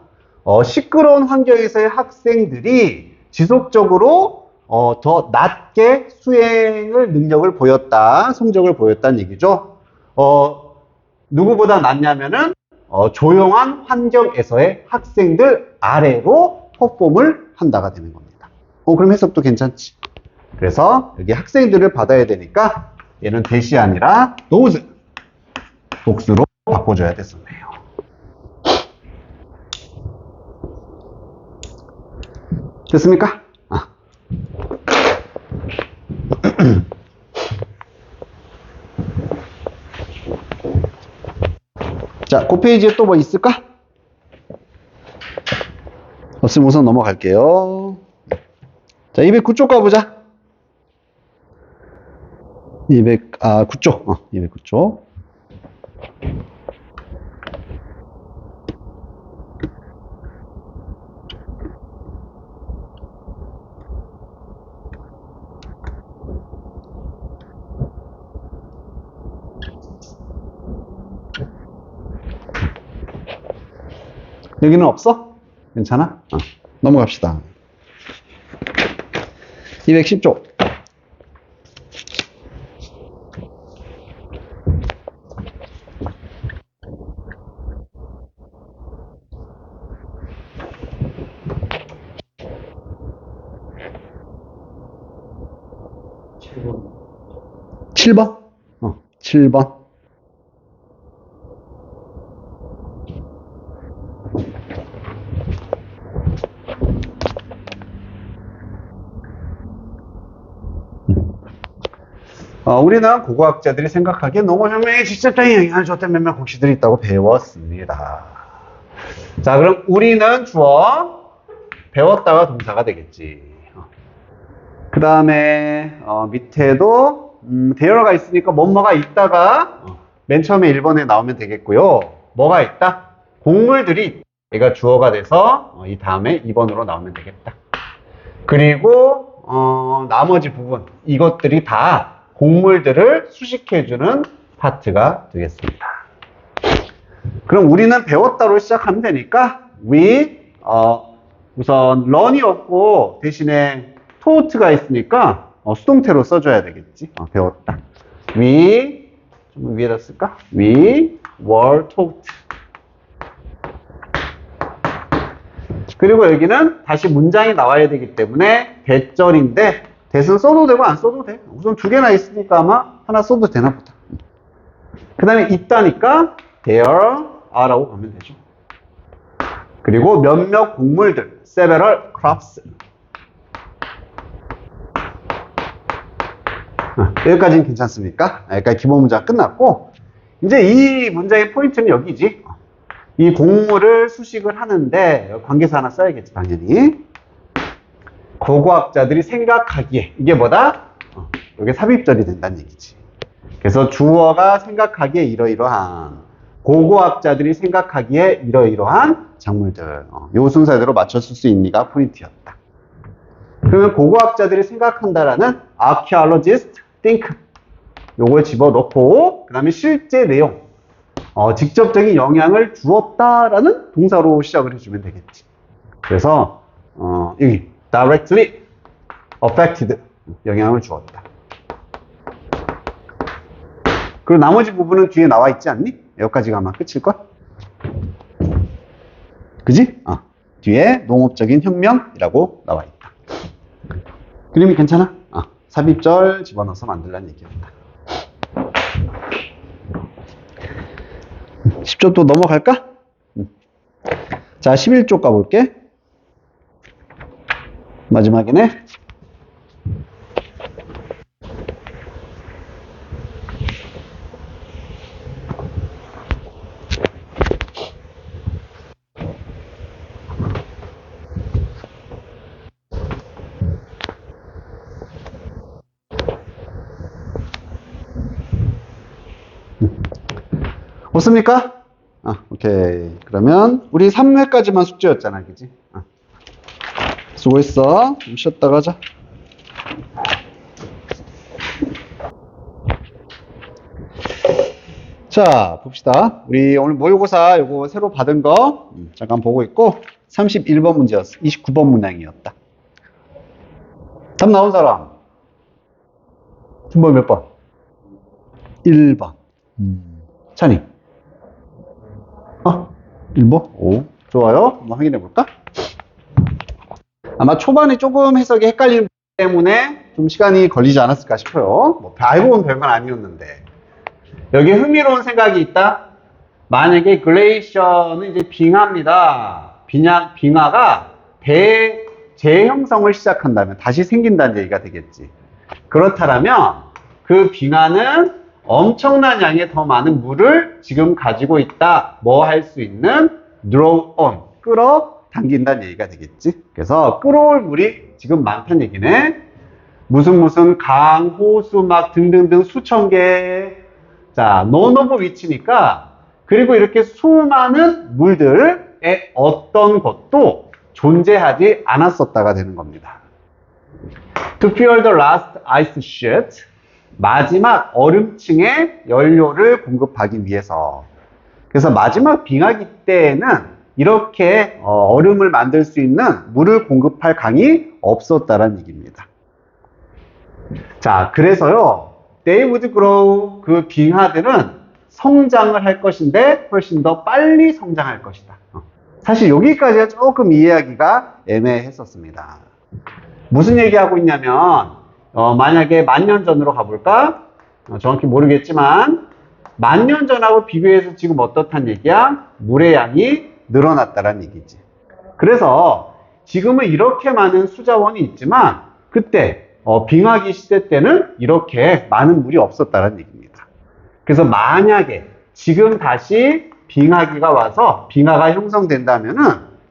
A: 시끄러운 환경에서의 학생들이 지속적으로 더 낮게 수행을 능력을 보였다, 성적을 보였다는 얘기죠. 누구보다 낮냐면은 조용한 환경에서의 학생들 아래로 퍼폼을 한다가 되는 겁니다. 그럼 해석도 괜찮지. 그래서 여기 학생들을 받아야 되니까 얘는 대시 아니라 those, 복수로 바꿔줘야 됐었네요. 됐습니까? 자, 그 페이지에 또 뭐 있을까? 없으면 우선 넘어갈게요. 자, 209쪽 가보자. 9쪽. 209쪽. 여기는 없어? 괜찮아? 넘어갑시다. 210쪽. 칠 번? 7번. 우리는 고고학자들이 생각하기에 농어혁명에 직접적인 영향을 줬던 몇몇 국시들이 있다고 배웠습니다. 자, 그럼 우리는 주어, 배웠다가 동사가 되겠지. 그 다음에 밑에도 대열어가 있으니까 뭐뭐가 있다가 맨 처음에 1번에 나오면 되겠고요. 뭐가 있다? 곡물들이 얘가 주어가 돼서 이 다음에 2번으로 나오면 되겠다. 그리고 나머지 부분 이것들이 다 곡물들을 수식해주는 파트가 되겠습니다. 그럼 우리는 배웠다로 시작하면 되니까 we 우선 learn이 없고 대신에 taught가 있으니까 수동태로 써줘야 되겠지. 배웠다. we 좀 위에다 쓸까? we were taught. 그리고 여기는 다시 문장이 나와야 되기 때문에 대절인데 대신 써도 되고 안 써도 돼. 우선 두 개나 있으니까 아마 하나 써도 되나 보다. 그 다음에 있다니까 there are라고 가면 되죠. 그리고 몇몇 곡물들 several crops. 여기까지는 괜찮습니까? 여기까지 기본 문제가 끝났고, 이제 이 문제의 포인트는 여기지. 이 곡물을 수식을 하는데 관계사 하나 써야겠지, 당연히. 고고학자들이 생각하기에 이게 뭐다? 이게 삽입절이 된다는 얘기지. 그래서 주어가 생각하기에 이러이러한, 고고학자들이 생각하기에 이러이러한 작물들, 요 순서대로 맞췄을 수 있니가 포인트였다. 그러면 고고학자들이 생각한다라는 archaeologists think, 요걸 집어넣고 그 다음에 실제 내용, 직접적인 영향을 주었다라는 동사로 시작을 해주면 되겠지. 그래서 여기 directly affected, 영향을 주었다. 그리고 나머지 부분은 뒤에 나와 있지 않니? 여기까지가 아마 끝일걸? 그지? 뒤에 농업적인 혁명이라고 나와 있다. 그림이 괜찮아? 삽입절 집어넣어서 만들라는 얘기였다. 10조 또 넘어갈까? 자, 11조 가볼게. 마지막이네. 없습니까? 오케이. 그러면 우리 3회까지만 숙제였잖아, 그지? 수고했어. 좀 쉬었다 가자. 자, 봅시다. 우리 오늘 모의고사 요거 새로 받은 거 잠깐 보고 있고, 31번 문제였어. 29번 문항이었다. 답 나온 사람? 번 몇 번? 1번. 찬이? 1번? 오, 좋아요. 한번 확인해 볼까? 아마 초반에 조금 해석이 헷갈리는 때문에 좀 시간이 걸리지 않았을까 싶어요. 뭐 알고 본 별건 아니었는데. 여기 흥미로운 생각이 있다. 만약에 글레이셔는 이제 빙하입니다. 빙하가 재형성을 시작한다면, 다시 생긴다는 얘기가 되겠지. 그렇다면 그 빙하는 엄청난 양의 더 많은 물을 지금 가지고 있다. 뭐 할 수 있는 draw on, 끌어당긴다는 얘기가 되겠지. 그래서 끌어올 물이 지금 많다는 얘기네. 무슨 강, 호수 막 등등등 수천 개. 자, none of which니까, 그리고 이렇게 수많은 물들의 어떤 것도 존재하지 않았었다가 되는 겁니다. To fuel the last ice sheet, 마지막 얼음층에 연료를 공급하기 위해서. 그래서 마지막 빙하기 때에는 이렇게 얼음을 만들 수 있는 물을 공급할 강이 없었다는 얘기입니다. 자, 그래서요, they would grow, 그 빙하들은 성장을 할 것인데 훨씬 더 빨리 성장할 것이다. 사실 여기까지가 조금 이해하기가 애매했었습니다. 무슨 얘기하고 있냐면, 만약에 10,000년 전으로 가볼까? 정확히 모르겠지만 10,000년 전하고 비교해서 지금 어떻단 얘기야? 물의 양이 늘어났다는 얘기지. 그래서 지금은 이렇게 많은 수자원이 있지만 그때 빙하기 시대 때는 이렇게 많은 물이 없었다는 얘기입니다. 그래서 만약에 지금 다시 빙하기가 와서 빙하가 형성된다면은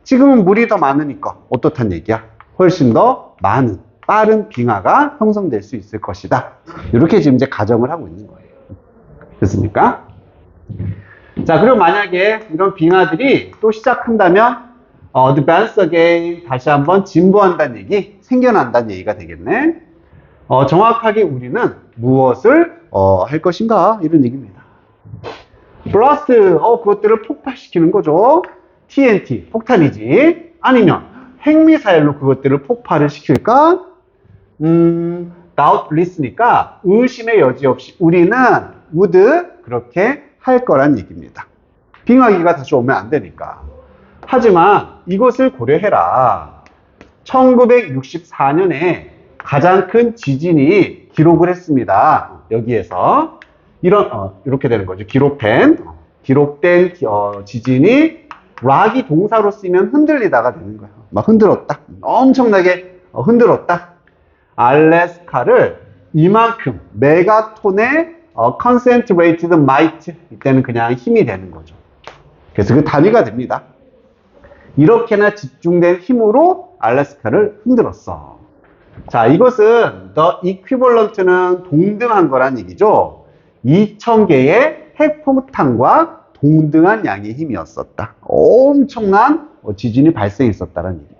A: 지금은 물이 더 많으니까 어떻단 얘기야? 훨씬 더 많은 빠른 빙하가 형성될 수 있을 것이다. 이렇게 지금 이제 가정을 하고 있는 거예요. 됐습니까? 자, 그리고 만약에 이런 빙하들이 또 시작한다면 advance again, 다시 한번 진보한다는 얘기, 생겨난다는 얘기가 되겠네. 정확하게 우리는 무엇을 할 것인가, 이런 얘기입니다. 플러스 그것들을 폭발시키는 거죠. TNT, 폭탄이지. 아니면 핵미사일로 그것들을 폭발을 시킬까? doubtless니까 의심의 여지 없이 우리는 would 그렇게 할 거란 얘기입니다. 빙하기가 다시 오면 안 되니까. 하지만 이것을 고려해라. 1964년에 가장 큰 지진이 기록을 했습니다. 여기에서 이렇게 되는 거죠. 기록된 지진이 락이 동사로 쓰면 흔들리다가 되는 거예요. 막 흔들었다. 엄청나게 흔들었다. 알래스카를 이만큼 메가톤의 concentrated might, 이때는 그냥 힘이 되는 거죠. 그래서 그 단위가 됩니다. 이렇게나 집중된 힘으로 알래스카를 흔들었어. 자, 이것은 the equivalent는 동등한 거란 얘기죠. 2000개의 핵폭탄과 동등한 양의 힘이었었다. 엄청난 지진이 발생했었다는 얘기입니다.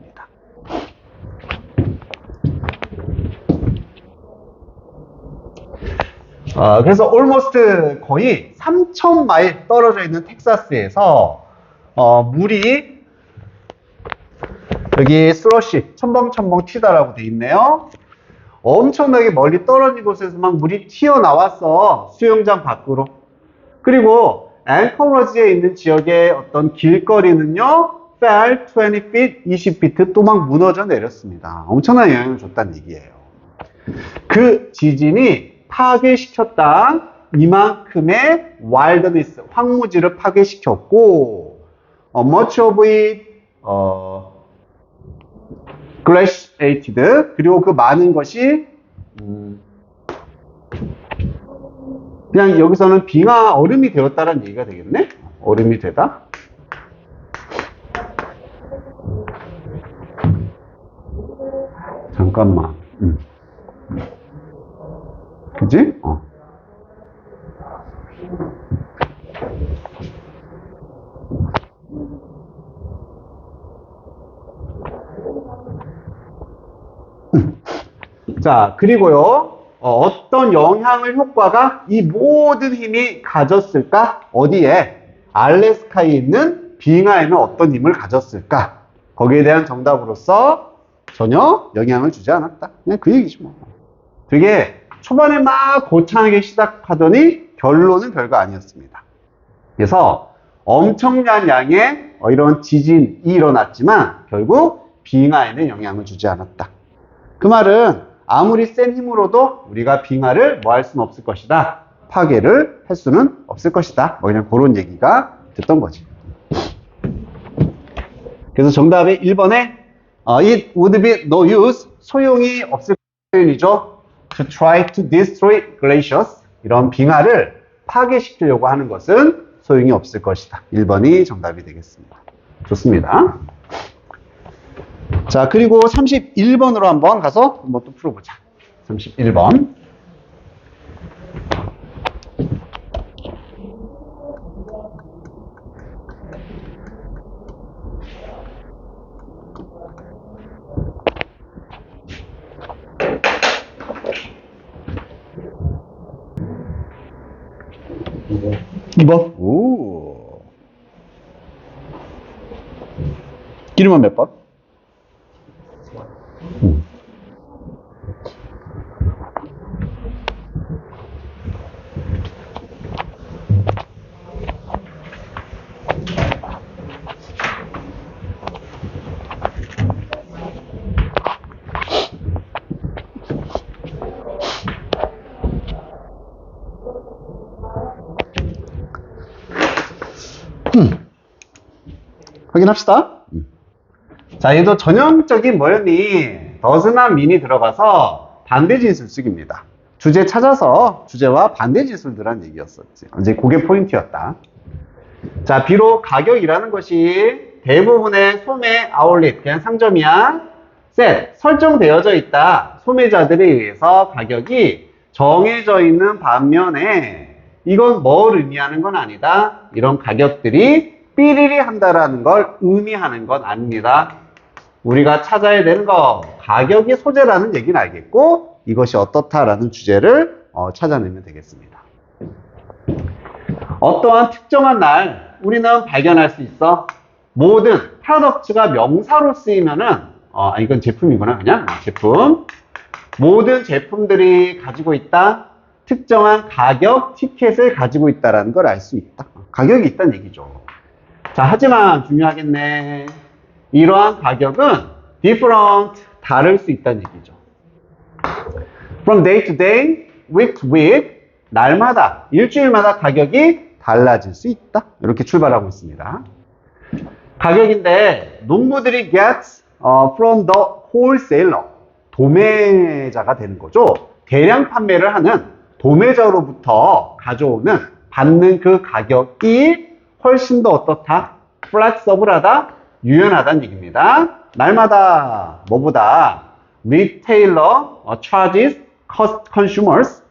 A: 그래서 almost 거의 3,000마일 떨어져 있는 텍사스에서 물이 여기 슬러시 첨벙첨벙 튀다라고 돼 있네요. 엄청나게 멀리 떨어진 곳에서 막 물이 튀어나왔어. 수영장 밖으로. 그리고 앵커러지에 있는 지역의 어떤 길거리는요, fell 20 feet, 20feet 또 막 무너져 내렸습니다. 엄청난 영향을 줬다는 얘기예요. 그 지진이 파괴시켰다. 이만큼의 wilderness, 황무지를 파괴시켰고, much of it, glaciated, 그리고 그 많은 것이, 그냥 여기서는 빙하 얼음이 되었다는 얘기가 되겠네? 얼음이 되다? 잠깐만. 그지? 자, 그리고요, 어떤 영향을 효과가 이 모든 힘이 가졌을까? 어디에? 알래스카에 있는 빙하에는 어떤 힘을 가졌을까? 거기에 대한 정답으로서 전혀 영향을 주지 않았다. 그냥 그 얘기지 뭐. 되게 초반에 막 거창하게 시작하더니 결론은 별거 아니었습니다. 그래서 엄청난 양의 이런 지진이 일어났지만 결국 빙하에는 영향을 주지 않았다. 그 말은 아무리 센 힘으로도 우리가 빙하를 뭐 할 수는 없을 것이다. 파괴를 할 수는 없을 것이다. 뭐 그냥 그런 얘기가 됐던 거지. 그래서 정답이 1번에 it would be no use, 소용이 없을 표현이죠. to try to destroy glaciers, 이런 빙하를 파괴시키려고 하는 것은 소용이 없을 것이다. 1번이 정답이 되겠습니다. 좋습니다. 자, 그리고 31번으로 한번 가서 한번 또 풀어보자. 31번. 이번. 오. 기름은 몇 번? 확인합시다. 자, 얘도 전형적인 뭐였니? does나 mean이 들어가서 반대 진술쓰기입니다. 주제 찾아서 주제와 반대 진술들한 얘기였었지. 이제 그게 포인트였다. 자, 비록 가격이라는 것이 대부분의 소매 아울렛, 그냥 상점이야. set, 설정되어져 있다. 소매자들에 의해서 가격이 정해져 있는 반면에 이건 뭘 의미하는 건 아니다. 이런 가격들이 삐리리 한다라는 걸 의미하는 건 아닙니다. 우리가 찾아야 되는 거 가격이 소재라는 얘기는 알겠고 이것이 어떻다라는 주제를 찾아내면 되겠습니다. 어떠한 특정한 날 우리는 발견할 수 있어. 모든 프로덕트가 명사로 쓰이면은 이건 제품이구나. 그냥 제품. 모든 제품들이 가지고 있다. 특정한 가격 티켓을 가지고 있다는 걸 알 수 있다. 가격이 있다는 얘기죠. 자, 하지만 중요하겠네. 이러한 가격은 different, 다를 수 있다는 얘기죠. From day to day, week to week, 날마다, 일주일마다 가격이 달라질 수 있다. 이렇게 출발하고 있습니다. 가격인데 농부들이 get from the wholesaler, 도매자가 되는 거죠. 대량 판매를 하는 도매자로부터 가져오는 받는 그 가격이 훨씬 더 어떻다? 플렉서블하다, 유연하다는 얘기입니다. 날마다 뭐보다 retailer charges consumers,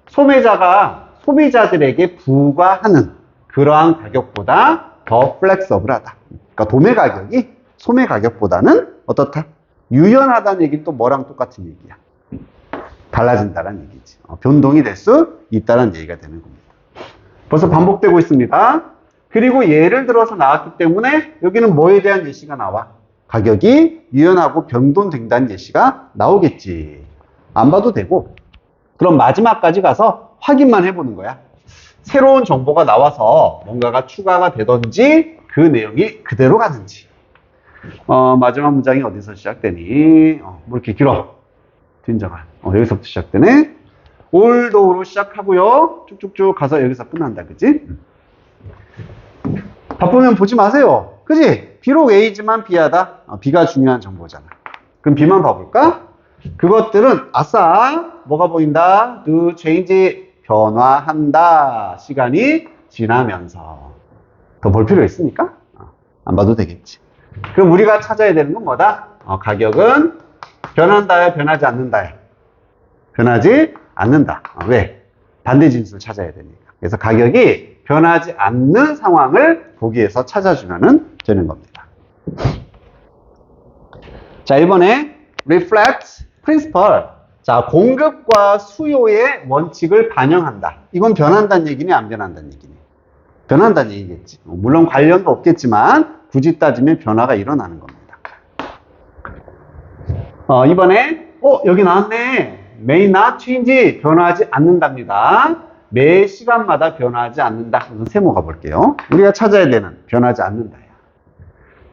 A: 소매자가 소비자들에게 부과하는 그러한 가격보다 더 플렉서블하다. 그러니까 도매 가격이 소매 가격보다는 어떻다? 유연하다는 얘기는 또 뭐랑 똑같은 얘기야? 달라진다는 얘기지. 변동이 될 수 있다는 얘기가 되는 겁니다. 벌써 반복되고 있습니다. 그리고 예를 들어서 나왔기 때문에 여기는 뭐에 대한 예시가 나와? 가격이 유연하고 변동된다는 예시가 나오겠지. 안 봐도 되고. 그럼 마지막까지 가서 확인만 해보는 거야. 새로운 정보가 나와서 뭔가가 추가가 되던지 그 내용이 그대로 가는지. 마지막 문장이 어디서 시작되니? 뭐 이렇게 길어. 뒷자가. 여기서부터 시작되네. 올도로 시작하고요. 쭉쭉쭉 가서 여기서 끝난다. 그치? 바쁘면 보지 마세요. 그치? 비록 A지만 B하다. B가 중요한 정보잖아. 그럼 B만 봐볼까? 그것들은 아싸 뭐가 보인다? do change 변화한다. 시간이 지나면서. 더 볼 필요 있습니까? 안 봐도 되겠지. 그럼 우리가 찾아야 되는 건 뭐다? 가격은 변한다야, 변하지 않는다야? 변하지 않는다. 왜? 반대 진수를 찾아야 되니까. 그래서 가격이 변하지 않는 상황을 보기 위해서 찾아주면 되는 겁니다. 자, 1번에 reflect principle. 자, 공급과 수요의 원칙을 반영한다. 이건 변한다는 얘기니 안 변한다는 얘기니? 변한다는 얘기겠지. 물론 관련도 없겠지만 굳이 따지면 변화가 일어나는 겁니다. 이번에 여기 나왔네. may not change. 변화하지 않는답니다. 매 시간마다 변화하지 않는다. 우선 세모 가볼게요. 우리가 찾아야 되는 변하지 않는다야.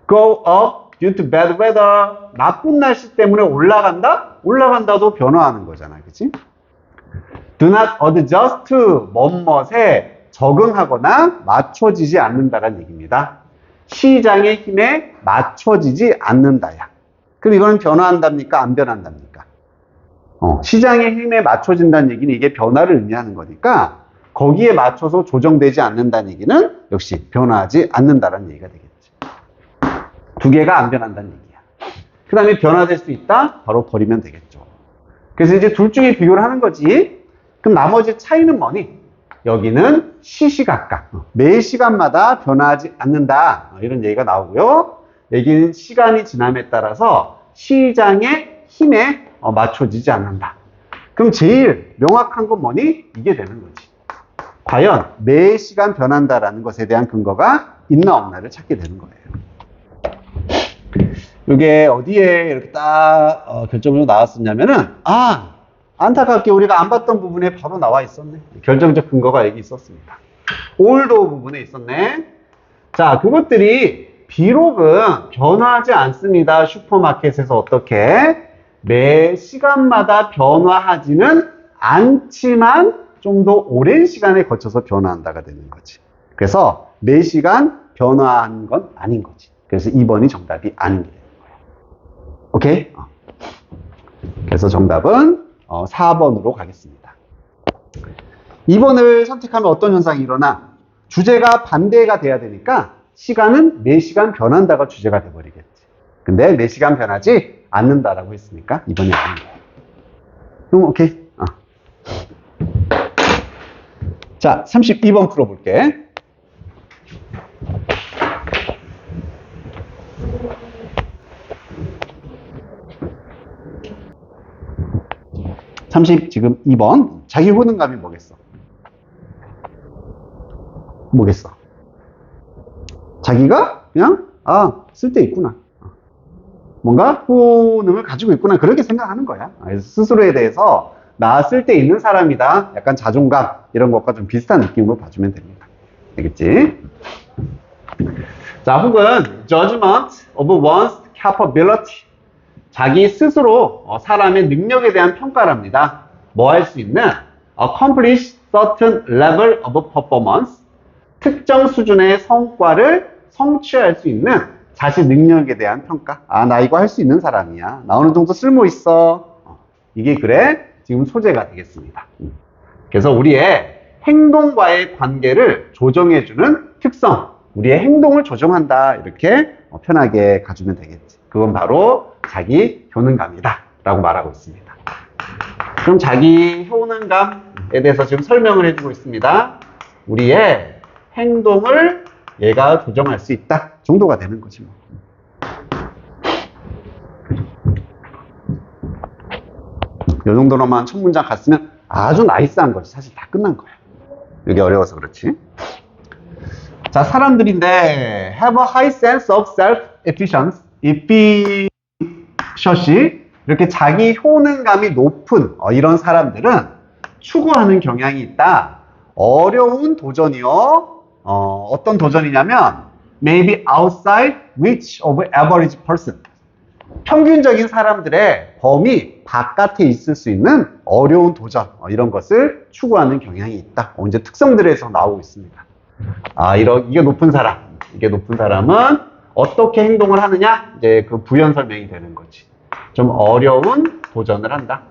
A: go up due to bad weather. 나쁜 날씨 때문에 올라간다? 올라간다도 변화하는 거잖아. 그치? do not adjust to 뭐뭇에 적응하거나 맞춰지지 않는다라는 얘기입니다. 시장의 힘에 맞춰지지 않는다야. 그럼 이거는 변화한답니까? 안 변한답니까? 시장의 힘에 맞춰진다는 얘기는 이게 변화를 의미하는 거니까 거기에 맞춰서 조정되지 않는다는 얘기는 역시 변화하지 않는다라는 얘기가 되겠지. 두 개가 안 변한다는 얘기야. 그 다음에 변화될 수 있다? 바로 버리면 되겠죠. 그래서 이제 둘 중에 비교를 하는 거지. 그럼 나머지 차이는 뭐니? 여기는 시시각각, 매 시간마다 변화하지 않는다. 이런 얘기가 나오고요. 여기는 시간이 지남에 따라서 시장의 힘에 맞춰지지 않는다. 그럼 제일 명확한 건 뭐니? 이게 되는 거지. 과연 매 시간 변한다라는 것에 대한 근거가 있나 없나를 찾게 되는 거예요. 이게 어디에 이렇게 딱 결정적으로 나왔었냐면은 안타깝게 우리가 안 봤던 부분에 바로 나와 있었네. 결정적 근거가 여기 있었습니다. 올도 부분에 있었네. 자, 그것들이 비록은 변화하지 않습니다. 슈퍼마켓에서 어떻게 매 시간마다 변화하지는 않지만 좀 더 오랜 시간에 거쳐서 변화한다가 되는 거지. 그래서 매 시간 변화한 건 아닌 거지. 그래서 2번이 정답이 아닌 게 되는 거예요. 오케이? 그래서 정답은 4번으로 가겠습니다. 2번을 선택하면 어떤 현상이 일어나? 주제가 반대가 돼야 되니까 시간은 매 시간 변한다가 주제가 돼버리겠지. 근데 매 시간 변하지 않는다라고 했으니까 2번이 아닌 거예요. 그럼 오케이. 자, 32번 풀어볼게. 지금 2번. 자기 효능감이 뭐겠어? 뭐겠어? 자기가 그냥, 쓸 데 있구나. 뭔가 효능을 가지고 있구나. 그렇게 생각하는 거야. 그래서 스스로에 대해서 나 쓸 데 있는 사람이다. 약간 자존감, 이런 것과 좀 비슷한 느낌으로 봐주면 됩니다. 알겠지? 자, 혹은 judgment of one's capability. 자기 스스로 사람의 능력에 대한 평가랍니다. 뭐 할 수 있는 accomplish certain level of performance. 특정 수준의 성과를 성취할 수 있는 자신 능력에 대한 평가. 나 이거 할 수 있는 사람이야. 나 어느 정도 쓸모 있어. 이게 그래? 지금 소재가 되겠습니다. 그래서 우리의 행동과의 관계를 조정해주는 특성, 우리의 행동을 조정한다, 이렇게 편하게 가주면 되겠지. 그건 바로 자기 효능감이다 라고 말하고 있습니다. 그럼 자기 효능감에 대해서 지금 설명을 해주고 있습니다. 우리의 행동을 얘가 조정할 수 있다 정도가 되는 거지 뭐. 이 정도로만 첫 문장 갔으면 아주 나이스한 거지. 사실 다 끝난 거야. 이게 어려워서 그렇지. 자, 사람들인데 have a high sense of self-efficiency, 이렇게 자기 효능감이 높은 이런 사람들은 추구하는 경향이 있다. 어려운 도전이요. 어떤 도전이냐면 maybe outside reach of average person. 평균적인 사람들의 범위 바깥에 있을 수 있는 어려운 도전, 이런 것을 추구하는 경향이 있다. 이제 특성들에서 나오고 있습니다. 이게 높은 사람, 이게 높은 사람은 어떻게 행동을 하느냐? 이제 그 부연 설명이 되는 거지. 좀 어려운 도전을 한다.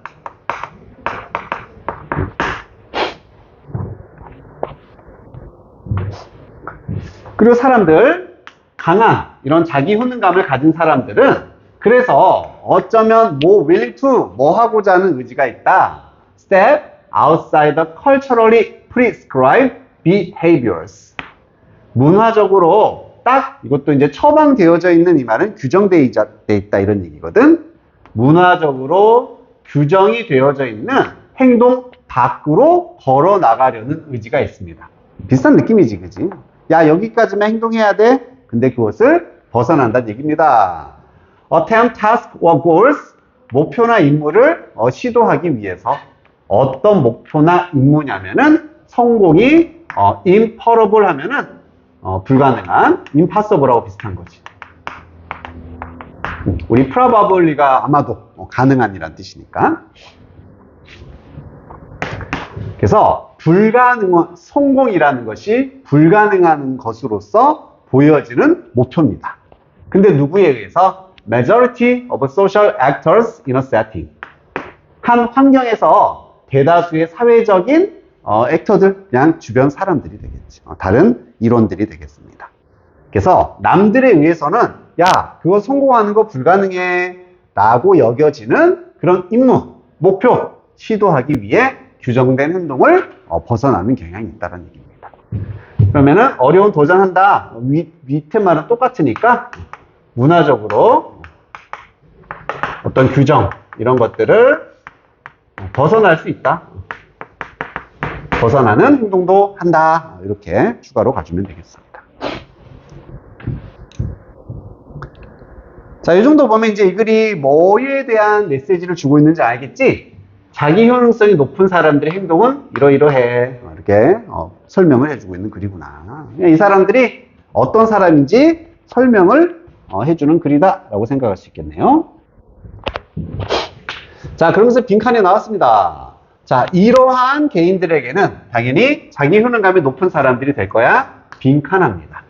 A: 그리고 사람들, 강한 이런 자기 효능감을 가진 사람들은 그래서 어쩌면 more willing to, 뭐 하고자 하는 의지가 있다. Step outside the culturally prescribed behaviors. 문화적으로 딱 이것도 이제 처방되어져 있는 이 말은 규정되어 있다 이런 얘기거든. 문화적으로 규정이 되어져 있는 행동 밖으로 걸어 나가려는 의지가 있습니다. 비슷한 느낌이지, 그지? 야, 여기까지만 행동해야 돼. 근데 그것을 벗어난다는 얘기입니다. attempt, task or goals, 목표나 임무를 시도하기 위해서 어떤 목표나 임무냐면은 성공이 improbable 하면은 불가능한 impossible하고 비슷한 거지. 우리 probably가 아마도 가능한이란 뜻이니까. 그래서 성공이라는 것이 불가능한 것으로서 보여지는 목표입니다. 근데 누구에 의해서? Majority of social actors in a setting. 한 환경에서 대다수의 사회적인 액터들, 그냥 주변 사람들이 되겠지. 다른 이론들이 되겠습니다. 그래서 남들에 의해서는 야, 그거 성공하는 거 불가능해 라고 여겨지는 그런 임무, 목표, 시도하기 위해 규정된 행동을 벗어나는 경향이 있다는 얘기입니다. 그러면은 어려운 도전한다. 밑에 말은 똑같으니까 문화적으로 어떤 규정 이런 것들을 벗어날 수 있다. 벗어나는 행동도 한다. 이렇게 추가로 가주면 되겠습니다. 자, 이 정도 보면 이제 이 글이 뭐에 대한 메시지를 주고 있는지 알겠지? 자기 효능성이 높은 사람들의 행동은 이러이러해. 이렇게 설명을 해주고 있는 글이구나. 이 사람들이 어떤 사람인지 설명을 해주는 글이다 라고 생각할 수 있겠네요. 자, 그러면서 빈칸에 나왔습니다. 자, 이러한 개인들에게는 당연히 자기 효능감이 높은 사람들이 될 거야. 빈칸합니다.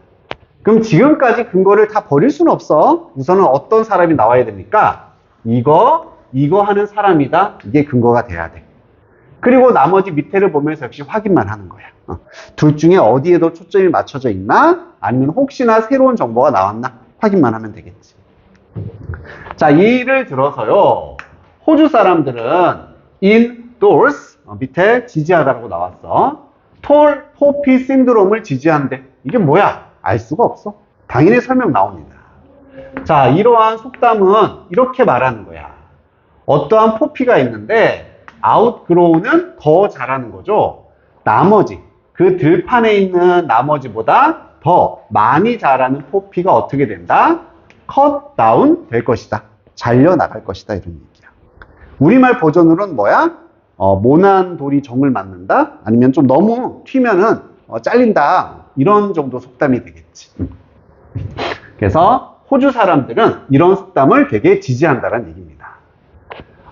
A: 그럼 지금까지 근거를 다 버릴 수는 없어. 우선은 어떤 사람이 나와야 됩니까? 이거 하는 사람이다. 이게 근거가 돼야 돼. 그리고 나머지 밑에를 보면서 역시 확인만 하는 거야. 둘 중에 어디에도 초점이 맞춰져 있나? 아니면 혹시나 새로운 정보가 나왔나? 확인만 하면 되겠지. 자, 예를 들어서요. 호주 사람들은 endorse, 밑에 지지하다라고 나왔어. 톨 포피 신드롬을 지지한대. 이게 뭐야? 알 수가 없어. 당연히 설명 나옵니다. 자, 이러한 속담은 이렇게 말하는 거야. 어떠한 포피가 있는데 outgrow는 더 자라는 거죠. 나머지, 그 들판에 있는 나머지보다 더 많이 자라는 포피가 어떻게 된다? cut down 될 것이다. 잘려 나갈 것이다. 이런 얘기야. 우리말 버전으로는 뭐야? 모난 돌이 정을 맞는다? 아니면 좀 너무 튀면은 잘린다. 이런 정도 속담이 되겠지. 그래서 호주 사람들은 이런 속담을 되게 지지한다는 얘기입니다.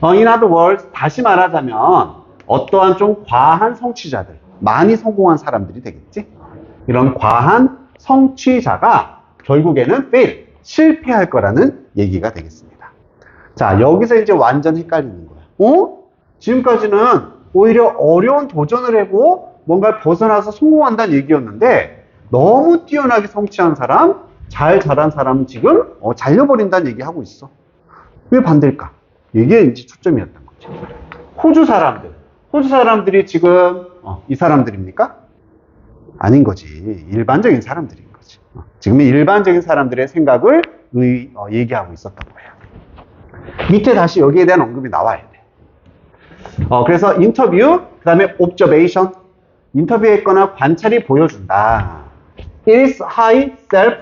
A: In other words, 다시 말하자면 어떠한 좀 과한 성취자들, 많이 성공한 사람들이 되겠지. 이런 과한 성취자가 결국에는 fail, 실패할 거라는 얘기가 되겠습니다. 자, 여기서 이제 완전 헷갈리는 거야. 지금까지는 오히려 어려운 도전을 하고 뭔가 벗어나서 성공한다는 얘기였는데 너무 뛰어나게 성취한 사람, 잘 자란 사람은 지금 잘려버린다는 얘기하고 있어. 왜 반대일까? 이게 이제 초점이었던 거죠. 호주 사람들이 지금 이 사람들입니까? 아닌 거지. 일반적인 사람들인 거지. 지금 일반적인 사람들의 생각을 얘기하고 있었던 거예요. 밑에 다시 여기에 대한 언급이 나와야 돼. 그래서 인터뷰, 그 다음에 observation. 인터뷰했거나 관찰이 보여준다. It is high self,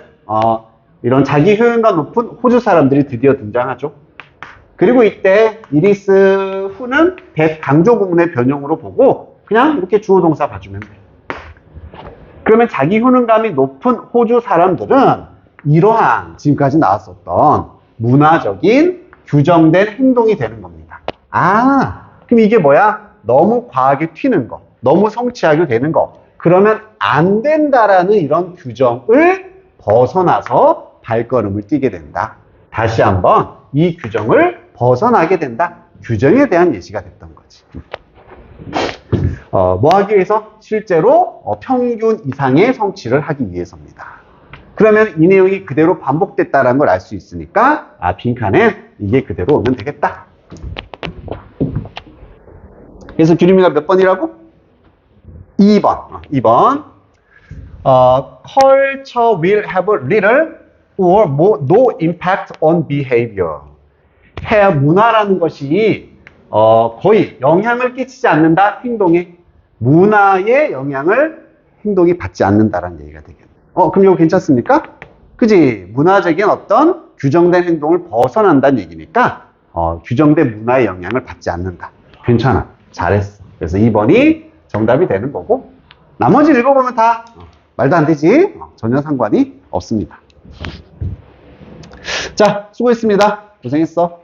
A: 이런 자기 효용가 높은 호주 사람들이 드디어 등장하죠. 그리고 이때 it is who는 강조 구문의 변형으로 보고 그냥 이렇게 주어 동사 봐주면 돼. 그러면 자기 효능감이 높은 호주 사람들은 이러한 지금까지 나왔었던 문화적인 규정된 행동이 되는 겁니다. 그럼 이게 뭐야? 너무 과하게 튀는 거, 너무 성취하게 되는 거. 그러면 안 된다라는 이런 규정을 벗어나서 발걸음을 띄게 된다. 다시 한번 이 규정을 벗어나게 된다. 규정에 대한 예시가 됐던 거지. 뭐 하기 위해서? 실제로 평균 이상의 성취를 하기 위해서입니다. 그러면 이 내용이 그대로 반복됐다는 걸 알 수 있으니까 빈칸에 이게 그대로 오면 되겠다. 그래서 규림이가 몇 번이라고? 2번. 2번. Culture will have little or no impact on behavior. 문화라는 것이 거의 영향을 끼치지 않는다. 행동에. 문화의 영향을 행동이 받지 않는다라는 얘기가 되겠네. 그럼 이거 괜찮습니까? 그지? 문화적인 어떤 규정된 행동을 벗어난다는 얘기니까 규정된 문화의 영향을 받지 않는다. 괜찮아. 잘했어. 그래서 2번이 정답이 되는 거고 나머지 읽어보면 다 말도 안 되지? 전혀 상관이 없습니다. 자, 수고했습니다. 고생했어.